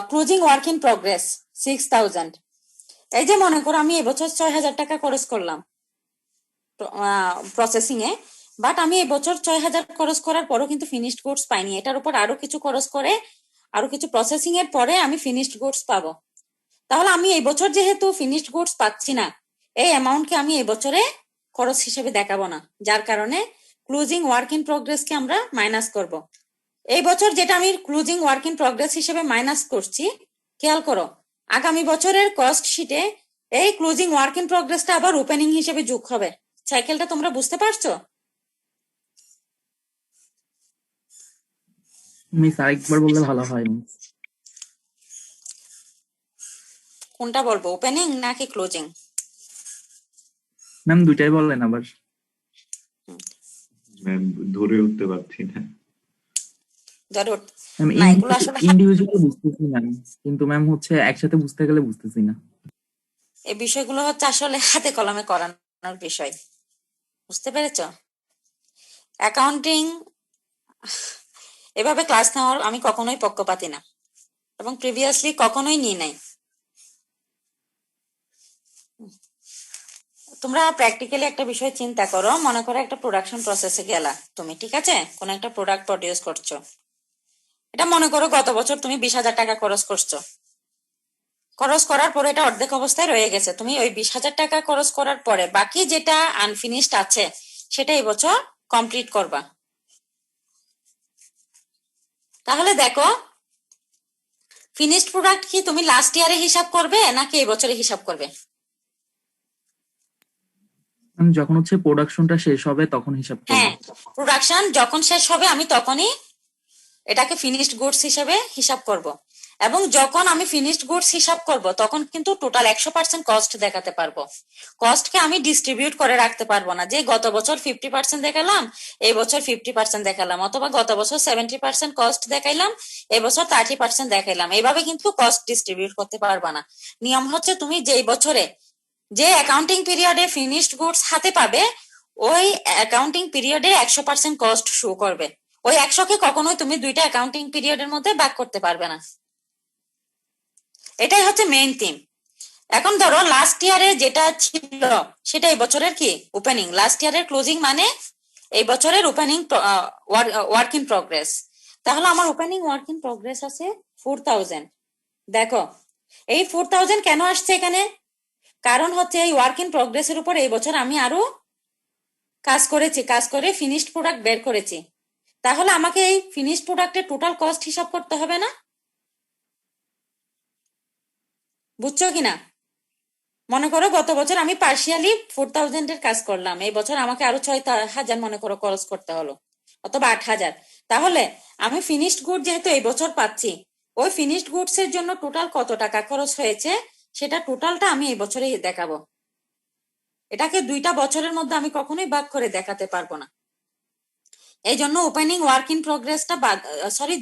closing work in progress 6,000। এই যে মনে করো আমি এবছর 6,000 টাকা খরচ করলাম প্রসেসিং এ, বাট আমি এবছর 6,000 খরচ করার পরও কিন্তু ফিনিশড গুডস পাইনি। এটার উপর আরো কিছু খরচ করে, আরো কিছু প্রসেসিং এর পরে আমি ফিনিশড গুডস পাবো। তাহলে আমি এই বছর যেহেতু ফিনিশড গুডস পাচ্ছি না, এই অ্যামাউন্টকে আমি এই বছরে খরচ হিসেবে দেখাবো না, যার কারণে ক্লোজিং ওয়ার্ক ইন প্রোগ্রেস কে আমরা মাইনাস করব। এই বছর যেটা আমি ক্লোজিং ওয়ার্ক ইন প্রোগ্রেস হিসেবে মাইনাস করছি, খেয়াল করো আগামী বছরের কস্ট শিটে এই ক্লোজিং ওয়ার্ক ইন প্রোগ্রেসটা আবার ওপেনিং হিসেবে যোগ হবে। সাইকেলটা তোমরা বুঝতে পারছো? মিস আরেকবার বললে ভালো হয় মিস। কোনটা বলবো, ওপেনিং নাকি ক্লোজিং? ম্যাম দুইটাই বললেন আবার। ম্যাম ধরে উঠতে পারছি না। ধরো ম্যাম না, এগুলো আসলে ইন্ডিভিজুয়ালি বুঝতেছি ম্যাম, কিন্তু ম্যাম হচ্ছে একসাথে বুঝতে গেলে বুঝতেছি না। এই বিষয়গুলো হচ্ছে আসলে হাতে কলমে করানোর বিষয়। বুঝতে পেরেছো? অ্যাকাউন্টিং এভাবে ক্লাস নেওয়ার আমি কখনোই পক্ষপাতী না, এবং প্রিভিয়াসলি কখনোই নিয়ে নাই। তোমরা প্র্যাকটিক্যালি একটা বিষয় চিন্তা করো, মনে করো একটা প্রোডাকশন প্রসেসে গেলা তুমি, ঠিক আছে, কোন একটা প্রোডাক্ট প্রডিউস করছো। এটা মনে করো গত বছর তুমি 20,000 টাকা খরচ করছো, খরচ করার পরে এটা অর্ধেক অবস্থায় রয়ে গেছে। তুমি ওই 20,000 টাকা খরচ করার পরে বাকি যেটা আনফিনিশড আছে সেটা এই বছর কমপ্লিট করবা। তাহলে দেখো, ফিনিশড প্রোডাক্ট কি তুমি লাস্ট ইয়ারে হিসাব করবে নাকি এই বছরে হিসাব করবে? ম্যাম যখন হচ্ছে প্রোডাকশনটা শেষ হবে তখন হিসাব করব। হ্যাঁ, প্রোডাকশন যখন শেষ হবে আমি তখনই এটাকে ফিনিশড গুডস হিসাবে হিসাব করব। এবং যখন আমি ফিনিশড গুডস হিসাব করব তখন কিন্তু টোটাল 100% কস্ট দেখাতে পারবো। কস্টকে আমি ডিস্ট্রিবিউট করে রাখতে পারবো না, যে গত বছর 50% দেখালাম এই বছর 50% দেখালাম, অথবা গত বছর 70% কস্ট দেখাইলাম এই বছর 30% দেখাইলাম। এইভাবে কিন্তু কস্ট ডিস্ট্রিবিউট করতে পারবা না। নিয়ম হচ্ছে তুমি যেই বছরে যে অ্যাকাউন্টিং পিরিয়ডে ফিনিশড গুডস হাতে পাবে ওই অ্যাকাউন্টিং পিরিয়ডে 100% কস্ট শো করবে। ওই 100কে কখনোই তুমি দুইটা অ্যাকাউন্টিং পিরিয়ডের মধ্যে ভাগ করতে পারবে না। এটাই হচ্ছে মেইন থিম। এখন ধরো লাস্ট ইয়ারে যেটা ছিল সেটা এই বছরের কি ওপেনিং, লাস্ট ইয়ারের ক্লোজিং মানে এই বছরের ওপেনিং ওয়ার্ক ইন প্রোগ্রেস। তাহলে আমার ওপেনিং ওয়ার্ক ইন প্রোগ্রেস আছে 4,000। দেখো এই 4,000 কেন আসছে এখানে, কারণ হচ্ছে এই ওয়ার্ক ইন প্রোগ্রেসের উপর এই বছর আমি আরো কাজ করেছি, কাজ করে ফিনিশড প্রোডাক্ট বের করেছি। তাহলে আমাকে এই ফিনিশড প্রোডাক্টের টোটাল কস্ট হিসাব করতে হবে না? বুঝছো কিনা? মনে করো গত বছর আমি পার্শিয়ালি 4,000 এর কাজ করলাম, এই বছর আমাকে আরো 6,000 মনে করো খরচ করতে হলো। অথবা 8,000। তাহলে আমি ফিনিশড গুড যেহেতু এই বছর পাচ্ছি, ওই ফিনিশড গুডস এর জন্য টোটাল কত টাকা খরচ হয়েছে সেটা টোটালটা আমি এই বছরে দেখাবো। এটাকে 2টা বছরের মধ্যে আমি কখনোই ভাগ করে দেখাতে পারবো না, এই জন্য ওপেনিং ওয়ার্ক ইন প্রোগ্রেসটা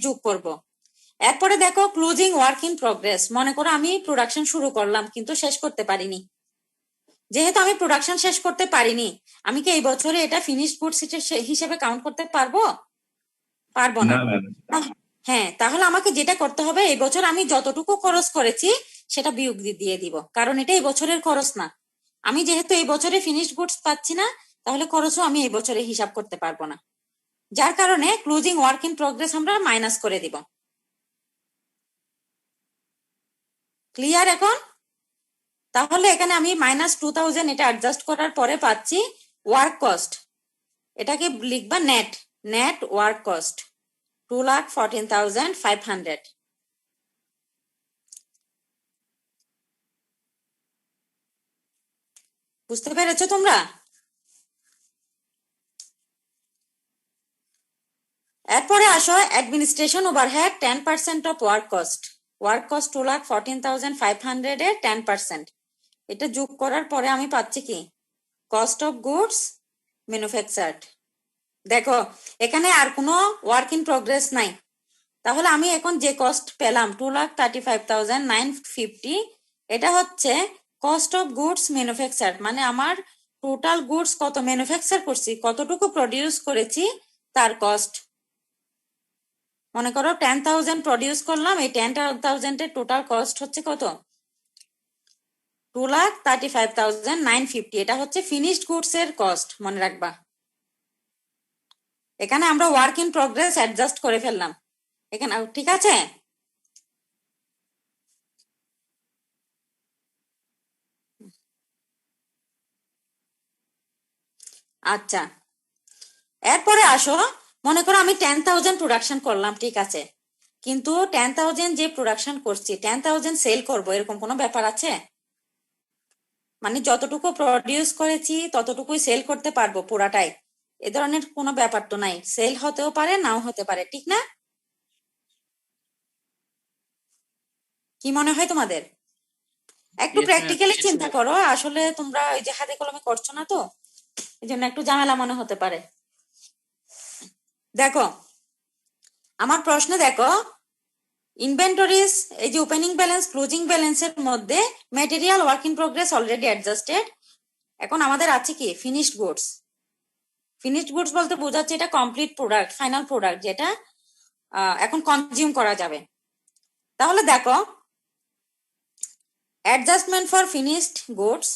যোগ করব। এরপরে দেখো ক্লোজিং ওয়ার্ক ইন প্রোগ্রেস। মনে করো আমি প্রোডাকশন শুরু করলাম কিন্তু শেষ করতে পারিনি। যেহেতু আমি প্রোডাকশন শেষ করতে পারিনি, আমি কি এই বছরে এটা ফিনিশড গুডস হিসেবে কাউন্ট করতে পারবো? পারবো না। না ম্যাম। হ্যাঁ, তাহলে আমাকে যেটা করতে হবে, এই বছর আমি যতটুকু খরচ করেছি সেটা বিয়োগ দিয়ে দিব, কারণ এটা এই বছরের খরচ না। আমি যেহেতু এই বছরে ফিনিশড গুডস পাচ্ছি না, তাহলে খরচও আমি এই বছরে হিসাব করতে পারবো না, যার কারণে ক্লোজিং ওয়ার্ক ইন প্রোগ্রেস আমরা মাইনাস করে দিব। ক্লিয়ার এখন? তাহলে এখানে আমি -2,000 এটা অ্যাডজাস্ট করার পরে পাচ্ছি ওয়ার্ক কস্ট। এটাকে লিখবা নেট, নেট ওয়ার্ক কস্ট 2,14,500। বুঝতে পেরেছো তোমরা? এরপরে আসো administration overhead 10% of work cost. Work cost 2,14,500 এর 10%। এটা যোগ করার পরে আমি পাচ্ছি কি কস্ট অফ গুডস ম্যানুফ্যাকচার্ড। দেখো এখানে আর কোনো ওয়ার্ক ইন প্রোগ্রেস নাই, তাহলে আমি এখন যে কস্ট পেলাম 2,35,950, এটা হচ্ছে কস্ট অফ গুডস ম্যানুফ্যাকচার, মানে আমার টোটাল গুডস কত ম্যানুফ্যাকচার করছি, কতটুকু প্রডিউস করেছি তার কস্ট। মনে করো 10,000 প্রডিউস করলাম, এই 10,000 এর টোটাল কস্ট হচ্ছে কত? 2,35,950। এটা হচ্ছে ফিনিশড গুডস এর কস্ট, মনে রাখবা। এখানে আমরা ওয়ার্ক ইন প্রোগ্রেস অ্যাডজাস্ট করে ফেললাম এখানে, ঠিক আছে? আচ্ছা, এরপরে আসো, মনে করো আমি 10,000 প্রোডাকশন করলাম, ঠিক আছে, কিন্তু 10,000 যে প্রোডাকশন করছি 10,000 সেল করবো এরকম কোনো ব্যাপার আছে? মানে যতটুকু প্রডিউস করেছি ততটুকুই সেল করতে পারবো পুরাটাই, এ ধরনের কোনো ব্যাপার তো নাই। সেল হতেও পারে নাও হতে পারে, ঠিক না? কি মনে হয় তোমাদের? একটু Yes, ma'am. প্র্যাকটিক্যালি চিন্তা করো, আসলে তোমরা ওই যে হাতে কলমে করছো না তো, এই জন্য একটু ঝামেলা মনে হতে পারে। দেখো আমার প্রশ্ন, দেখো ইনভেন্টরিজ, এই যে ওপেনিং ব্যালেন্স ক্লোজিং ব্যালেন্সের মধ্যে material work in progress already adjusted. এখন আমাদের আছে কি ফিনিশড গুডস। ফিনিশড গুডস বলতে বোঝাচ্ছে এটা কমপ্লিট প্রোডাক্ট, ফাইনাল প্রোডাক্ট, যেটা এখন কনজিউম করা যাবে। তাহলে দেখো অ্যাডজাস্টমেন্ট ফর ফিনিশড গুডস।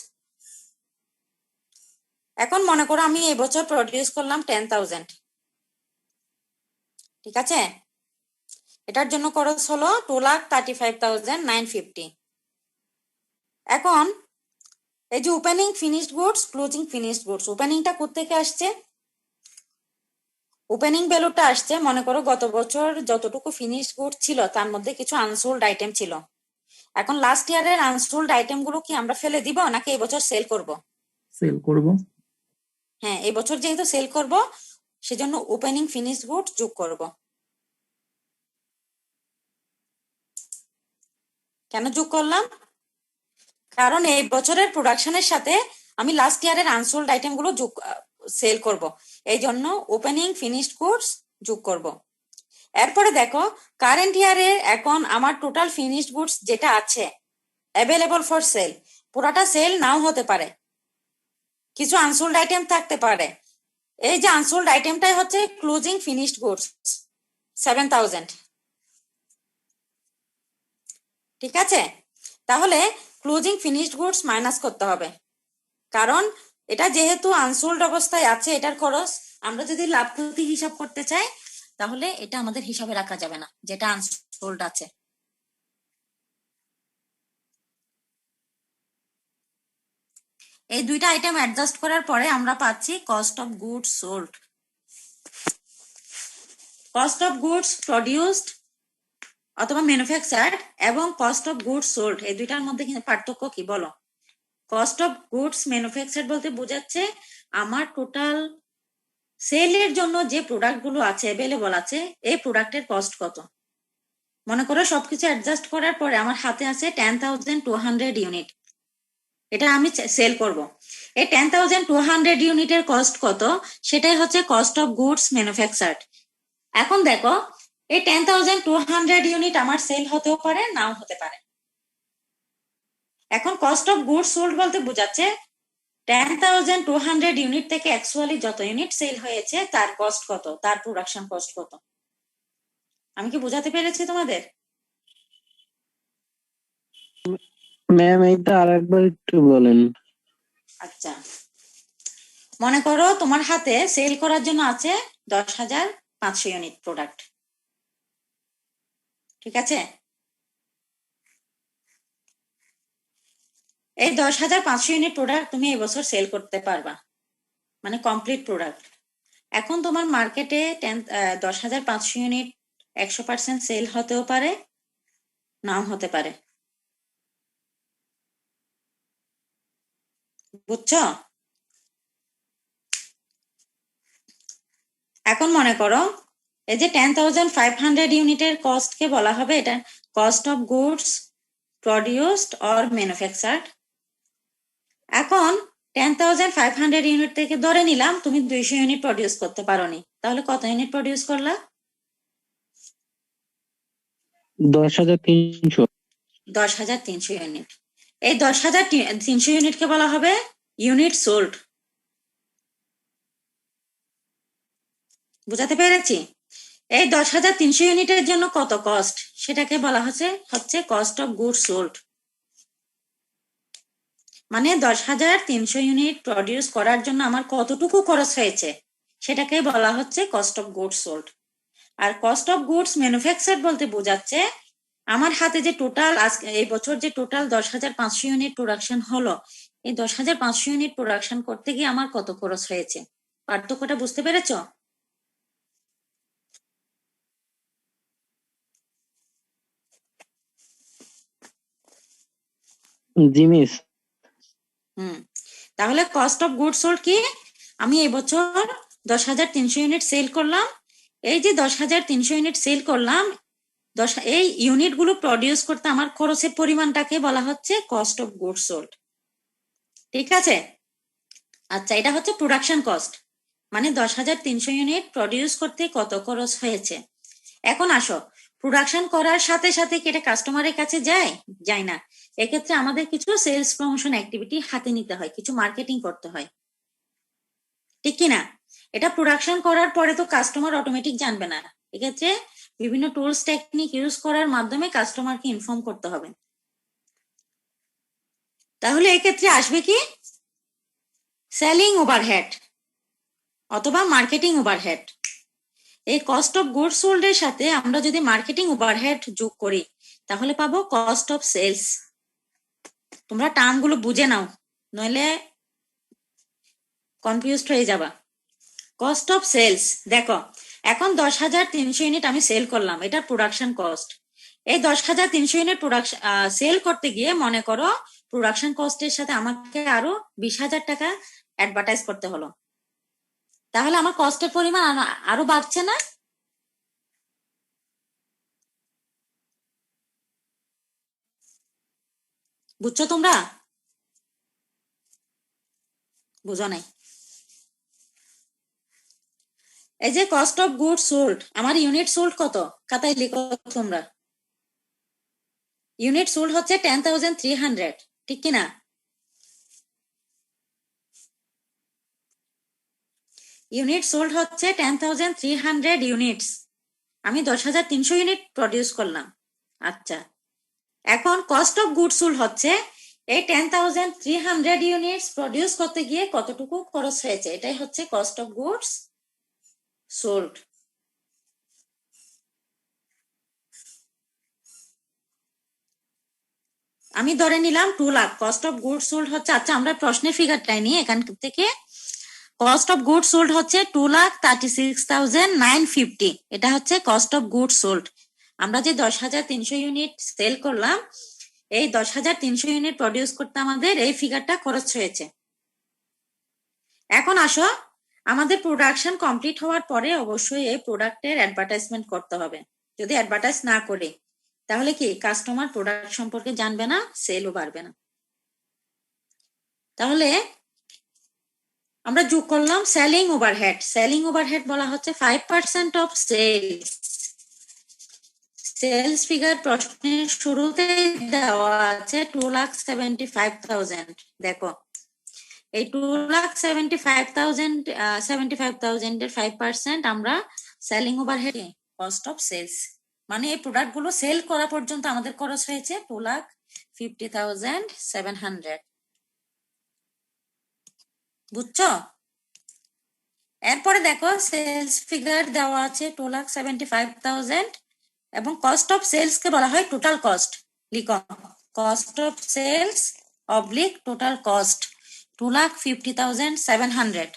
এখন মনে করো আমি এবছর প্রডিউস করলাম 10,000, ঠিক আছে, এটার জন্য খরচ হলো 2,35,950। এখন এই যে opening finished goods closing finished goods, ওপেনিংটা কোত্থেকে আসছে? ওপেনিং ভ্যালুটা আসছে, মনে করো গত বছর যতটুকু ফিনিশড গুড ছিল তার মধ্যে কিছু আনসোল্ড আইটেম ছিল। এখন লাস্ট ইয়ারের আনসোল্ড আইটেম গুলো কি আমরা ফেলে দিব নাকি এবছর সেল করব? সেল করব। হ্যাঁ, এই বছর যেহেতু সেল করব সেজন্য ওপেনিং ফিনিশড গুড যোগ করব। কেন যোগ করলাম? কারণ এই বছরের প্রোডাকশনের সাথে আমি লাস্ট ইয়ারের আনসোল্ড আইটেম গুলো যোগ সেল করব, এই জন্য ওপেনিং ফিনিশড গুডস যোগ করব। এরপরে দেখো কারেন্ট ইয়ারে এখন আমার টোটাল ফিনিশড গুডস যেটা আছে অ্যাভেলেবল ফর সেল, পুরাটা সেল নাও হতে পারে, কিছু আনসোল্ড আইটেম থাকতে পারে। এই যে আনসোল্ড আইটেমটাই হচ্ছে ক্লোজিং ফিনিশড গুডস 7,000, ঠিক আছে? তাহলে ক্লোজিং ফিনিশড গুডস মাইনাস করতে হবে, কারণ এটা যেহেতু আনসোল্ড অবস্থায় আছে, এটার খরচ আমরা যদি লাভ ক্ষতি হিসাব করতে চাই তাহলে এটা আমাদের হিসাবে রাখা যাবে না, যেটা আনসোল্ড আছে। এই দুইটা আইটেম অ্যাডজাস্ট করার পরে আমরা পাচ্ছি cost of goods sold. Cost of goods produced অথবা ম্যানুফ্যাকচার্ড এবং কস্ট অফ গুডস সোল্ড, এই দুইটার মধ্যে পার্থক্য কি বলো? কস্ট অফ গুডস ম্যানুফ্যাকচার্ড বলতে বোঝাচ্ছে আমার টোটাল সেলের জন্য যে প্রোডাক্ট গুলো আছে অ্যাভেলেবল আছে এই প্রোডাক্টের কস্ট কত? মনে করো সবকিছু অ্যাডজাস্ট করার পরে আমার হাতে আছে 10,200 ইউনিট, এটা আমি সেল করব। এই 10,200 ইউনিটের কস্ট কত, সেটাই হচ্ছে কস্ট অফ গুডস ম্যানুফ্যাকচার্ড। এখন দেখো এই 10,200 ইউনিট আমার সেল হতেও পারে নাও হতে পারে। এখন কস্ট অফ গুডস সোল্ড বলতে বোঝাচ্ছে 10,200 ইউনিট থেকে অ্যাকচুয়ালি যত ইউনিট সেল হয়েছে তার কস্ট কত, তার প্রোডাকশন কস্ট কত। আমি কি বোঝাতে পেরেছি তোমাদের? ম্যাম এইটা আরেকবার একটু বলেন। আচ্ছা, মনে করো তোমার হাতে সেল করার জন্য আছে 10,500 ইউনিট প্রোডাক্ট, ঠিক আছে? এই 10,500 ইউনিট প্রোডাক্ট তুমি এবছর সেল করতে পারবা, মানে কমপ্লিট প্রোডাক্ট। এখন তোমার মার্কেটে 10,500 ইউনিট 100% সেল হতেও পারে নাও হতে পারে, বুঝছো? এখন মনে করো এই যে 10,500 ইউনিটের কস্ট কে বলা হবে এটা cost of goods produced or manufactured. এখন 10,500 ইউনিট থেকে ধরে নিলাম তুমি 200 ইউনিট প্রডিউস করতে পারোনি, তাহলে কত ইউনিট প্রডিউস করলা? 10,300। 10,300 ইউনিট। এই 10,300 ইউনিটকে বলা হবে ইউনিট সোল্ড। বুঝাতে পেরেছি? এই 10,300 ইউনিটের জন্য কত কস্ট সেটাকে বলা হচ্ছে কস্ট অফ গুডস সোল্ড। মানে 10,300 ইউনিট প্রডিউস করার জন্য আমার কতটুকু খরচ হয়েছে সেটাকে বলা হচ্ছে কস্ট অফ গুডস সোল্ড। আর কস্ট অফ গুডস ম্যানুফ্যাকচার্ড বলতে বোঝাচ্ছে আমার হাতে যে টোটাল আজকে এই বছর যে টোটাল 10,500 ইউনিট প্রোডাকশন হলো, এই 10,500 ইউনিট প্রোডাকশন করতে গিয়ে আমার কত খরচ হয়েছে, পার্থক্যটা বুঝতে পেরেছো? জি মিস। তাহলে কস্ট অফ গুডস সোল্ড কি, আমি এবছর 10,300 ইউনিট সেল করলাম, এই যে 10,300 ইউনিট সেল করলাম এই ইউনিট গুলো প্রডিউস করতে আমার খরচের পরিমাণটাকে বলা হচ্ছে কস্ট অফ গুডস সোল্ড, ঠিক আছে? আচ্ছা, এটা হচ্ছে প্রোডাকশন কস্ট, মানে 10,300 ইউনিট প্রডিউস করতে কত খরচ হয়েছে। এখন আসো, প্রোডাকশন করার সাথে সাথে কি এটা কাস্টমারের কাছে যায় না, এক্ষেত্রে আমাদের কিছু সেলস প্রমোশন অ্যাক্টিভিটি হাতে নিতে হয়, কিছু মার্কেটিং করতে হয়, ঠিক কিনা? এটা প্রোডাকশন করার পরে তো কাস্টমার অটোমেটিক জানবে না, এক্ষেত্রে বিভিন্ন টুলস টেকনিক ইউজ করার মাধ্যমে কাস্টমারকে ইনফর্ম করতে হবে। তাহলে এক্ষেত্রে আসবে কি সেলিং ওভারহেড অথবা মার্কেটিং ওভারহেড। এই কস্ট অফ গুডস সোল্ড এর সাথে আমরা যদি মার্কেটিং ওভারহেড যোগ করি তাহলে পাবো কস্ট অফ সেলস। তোমরা টার্ম গুলো বুঝে নাও, নইলে কনফিউজড হয়ে যাবা। কস্ট অফ সেলস, দেখো এখন 10,300 ইউনিট আমি সেল করলাম, এটা প্রোডাকশন কস্ট। এই 10,300 ইউনিট প্রোডাকশন সেল করতে গিয়ে মনে করো প্রোডাকশন কস্টের সাথে আমাকে আরো 20,000 টাকা অ্যাডভার্টাইজ করতে হলো, তাহলে আমার কস্টের পরিমাণ আরো বাড়ছে না? বুঝছো তোমরা? বুঝো নাই? এই যে কস্ট অফ গুড সোল্ড, আমার ইউনিট সোল্ড কত, খাতায় লিখো তোমরা। ইউনিট সোল্ড হচ্ছে 10,300, ঠিক কিনা? ইউনিট সোল্ড হচ্ছে 10,300 ইউনিটস, আমি 10,300 ইউনিট প্রডিউস করলাম। আচ্ছা, এখন কস্ট অফ গুড সোল্ড হচ্ছে এই 10,300 ইউনিটস প্রডিউস করতে গিয়ে কতটুকু খরচ হয়েছে, এটাই হচ্ছে কস্ট অফ গুডস সোল্ড। আমি ধরে নিলাম 2 lakh cost of good sold হচ্ছে। আচ্ছা, আমরা প্রশ্নের ফিগারটাই নিই এখান থেকে। কস্ট অফ গুড সোল্ড হচ্ছে 2,36,950, এটা হচ্ছে কস্ট অফ গুড সোল্ড। আমরা যে 10,300 ইউনিট সেল করলাম, এই 10,300 ইউনিট প্রডিউস করতে আমাদের এই ফিগারটা খরচ হয়েছে। এখন আসো আমাদের প্রোডাকশন কমপ্লিট হওয়ার পরে অবশ্যই এই প্রোডাক্টের অ্যাডভার্টাইজমেন্ট করতে হবে। যদি অ্যাডভার্টাইজ না করে তাহলে কি কাস্টমার প্রোডাক্ট সম্পর্কে জানবে না, সেলও বাড়বে না। তাহলে আমরা যোগ করলাম সেলিং ওভারহেড। সেলিং ওভারহেড বলা হচ্ছে 5% অফ সেলস। সেলস ফিগার প্রশ্নের শুরুতেই দেওয়া আছে 2,75,000। দেখো এই 2,75,000 এর 5% আমরা selling overhead, cost of sales, মানে এই প্রোডাক্ট গুলো সেল করা পর্যন্ত আমাদের খরচ হয়েছে 2,50,700। বুঝছো? এরপরে দেখো সেলস ফিগার দেওয়া আছে 2,75,000 এবং কস্ট অফ সেলস কে বলা হয় টোটাল কস্ট। লিখো cost of sales oblique total cost 2,50,700।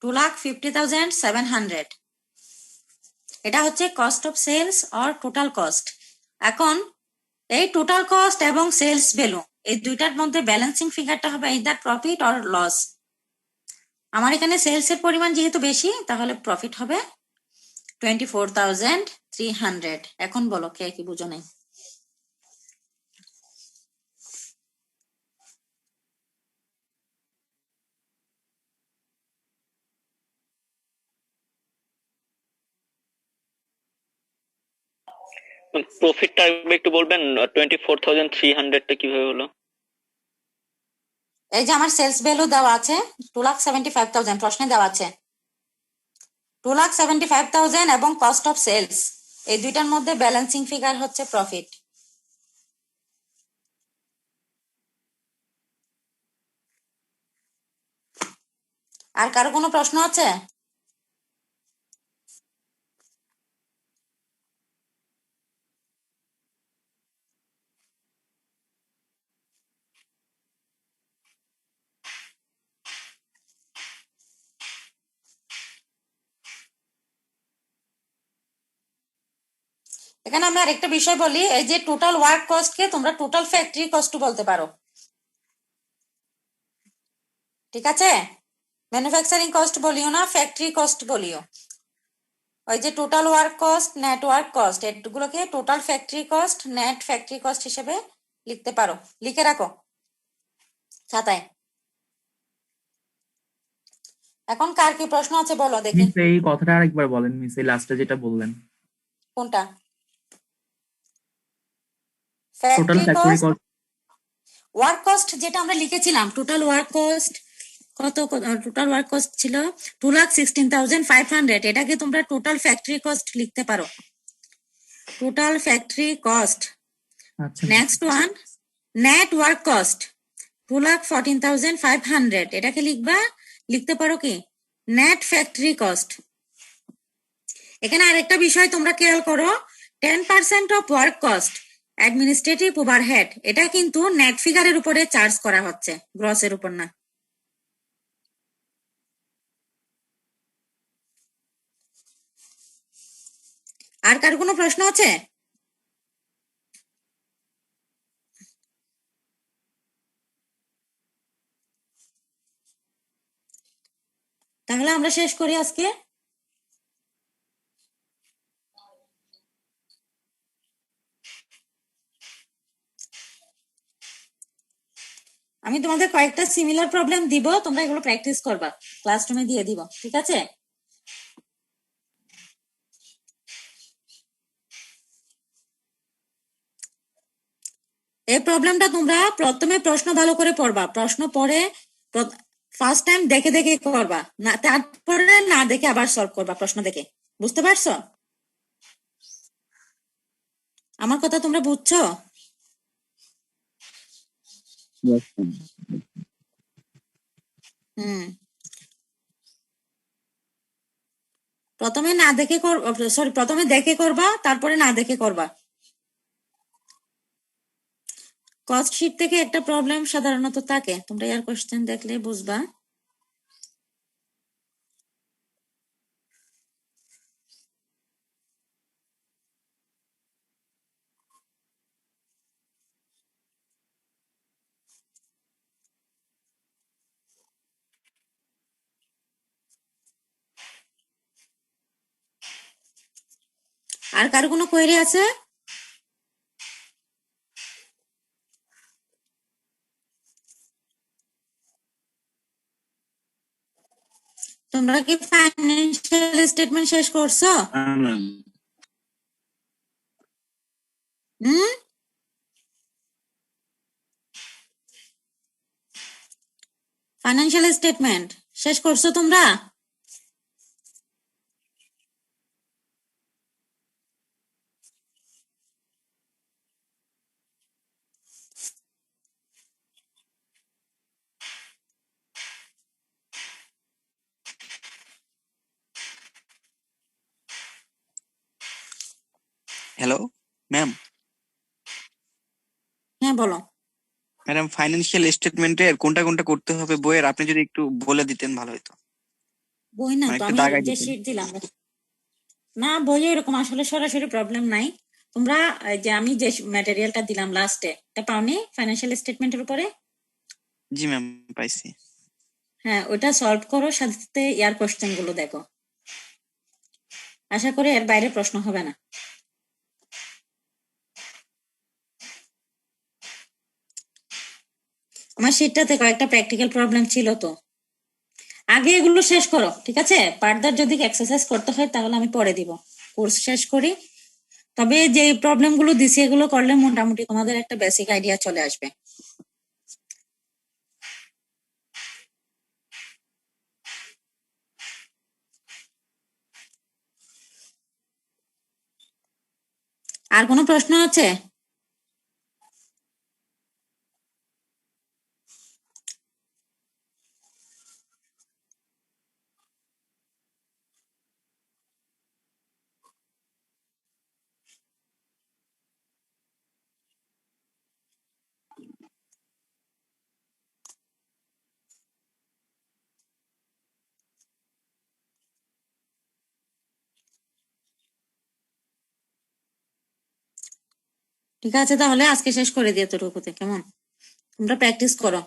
2,50,700 এটা হচ্ছে cost of sales or total cost. এখন এই টোটাল কস্ট এবং সেলস ভ্যালু এই দুইটার মধ্যে ব্যালেন্সিং ফিগারটা হবে ইদার প্রফিট অর লস। আমার এখানে সেলস এর পরিমাণ যেহেতু বেশি তাহলে প্রফিট হবে 24,300। এখন বলো কে কি বুঝো নাই? প্রফিটটা একটু বলবেন, 24,300টা কিভাবে হলো? এই যে আমার সেলস ভ্যালু দেওয়া আছে 2,75,000, প্রশ্নে দেওয়া আছে 2,75,000 এবং কস্ট অফ সেলস এই দুইটার মধ্যে ব্যালেন্সিং ফিগার হচ্ছে প্রফিট। আর কারো কোনো প্রশ্ন আছে? এখানে আমি আরেকটা বিষয় বলি, এই যে টোটাল ওয়ার্ক কস্ট কে তোমরা টোটাল ফ্যাক্টরি কস্ট বলতে পারো, ঠিক আছে? ম্যানুফ্যাকচারিং কস্ট বলিও না, ফ্যাক্টরি কস্ট বলিও। ওই যে total work cost, net work cost, এগুলোকে total factory cost, net factory cost হিসেবে লিখতে পারো। লিখে রাখো খাতায়। এখন কার কি প্রশ্ন আছে বলো দেখি। মিস এই কথাটা আরেকবার বলেন মিস, এই লাস্টে যেটা বললেন। কোনটা? Total factory factory cost, cost. Work cost যেটা আমরা লিখেছিলাম টোটাল ওয়ার্ক কস্ট কত, টোটাল ওয়ার্ক কস্ট ছিল 2,16,500। এটাকে তোমরা টোটাল ফ্যাক্টরি কস্ট লিখতে পারো, টোটাল ফ্যাক্টরি কস্ট। আচ্ছা next one net work cost 2,14,500, এটাকে লিখতে পারো কি নেট ফ্যাক্টরি কস্ট। এখানে আরেকটা বিষয় তোমরা খেয়াল করো, 10% of work cost administrative overhead, এটা কিন্তু নেট ফিগারের উপরে চার্জ করা হচ্ছে, গ্রসের উপর না। আর কার কোনো প্রশ্ন আছে? তাহলে আমরা শেষ করি আজকে। আমি তোমাদের কয়েকটা সিমিলার প্রবলেম দিব, তোমরা এগুলো প্র্যাকটিস করবা, ক্লাসরুমে দিয়ে দিব, ঠিক আছে? এই প্রবলেমটা তোমরা প্রথমে প্রশ্ন ভালো করে পড়বা, প্রশ্ন পড়ে ফার্স্ট টাইম দেখে দেখে করবা না, তারপরে না দেখে আবার সলভ করবা প্রশ্ন দেখে। বুঝতে পারছো? আমার কথা তোমরা বুঝছো? হুম, প্রথমে না দেখে প্রথমে দেখে করবা, তারপরে না দেখে করবা। কস্ট শিট থেকে একটা প্রবলেম সাধারণত থাকে, তোমরা এর কোশ্চেন দেখলে বুঝবা। আর কার কোনো কোয়েরি আছে? তোমরা কি ফাইন্যান্সিয়াল স্টেটমেন্ট শেষ করছো? হুম? ফাইন্যান্সিয়াল স্টেটমেন্ট শেষ করছো তোমরা? Hello ma'am. হ্যাঁ বলো। ম্যাডাম ফাইন্যান্সিয়াল স্টেটমেন্টের কোনটা কোনটা করতে হবে বইয়ের আপনি যদি একটু বলে দিতেন ভালো হতো। বই না মানে তো, একটু আমি দাগাই যে দিতেন। শিট দিলাম না, বইয়ে এরকম আসলে সরাসরি প্রবলেম নাই। তোমরা যে আমি যে ম্যাটেরিয়ালটা দিলাম লাস্টে, এটা পাওনি ফাইন্যান্সিয়াল স্টেটমেন্টের উপরে? জি ম্যাম পাইছি। হ্যাঁ, ওটা সলভ করো, সাথে সাথে ইয়ার কোশ্চেন গুলো দেখো। আশা করি এর বাইরে প্রশ্ন হবে না। আমার শিটটাতে কয়েকটা প্র্যাকটিক্যাল প্রবলেম ছিল, তো আগে এগুলো শেষ করো, ঠিক আছে? ফার্দার যদি এক্সারসাইজ করতে হয় তাহলে আমি পরে দিব, কোর্স শেষ করি। তবে যে প্রবলেম গুলো দিছি এগুলো করলে মোটামুটি তোমাদের একটা বেসিক আইডিয়া চলে আসবে। আর কোনো প্রশ্ন আছে? ঠিক আছে, তাহলে আজকে শেষ করে দিও তোটুকুতে, কেমন? তোমরা প্র্যাকটিস করো।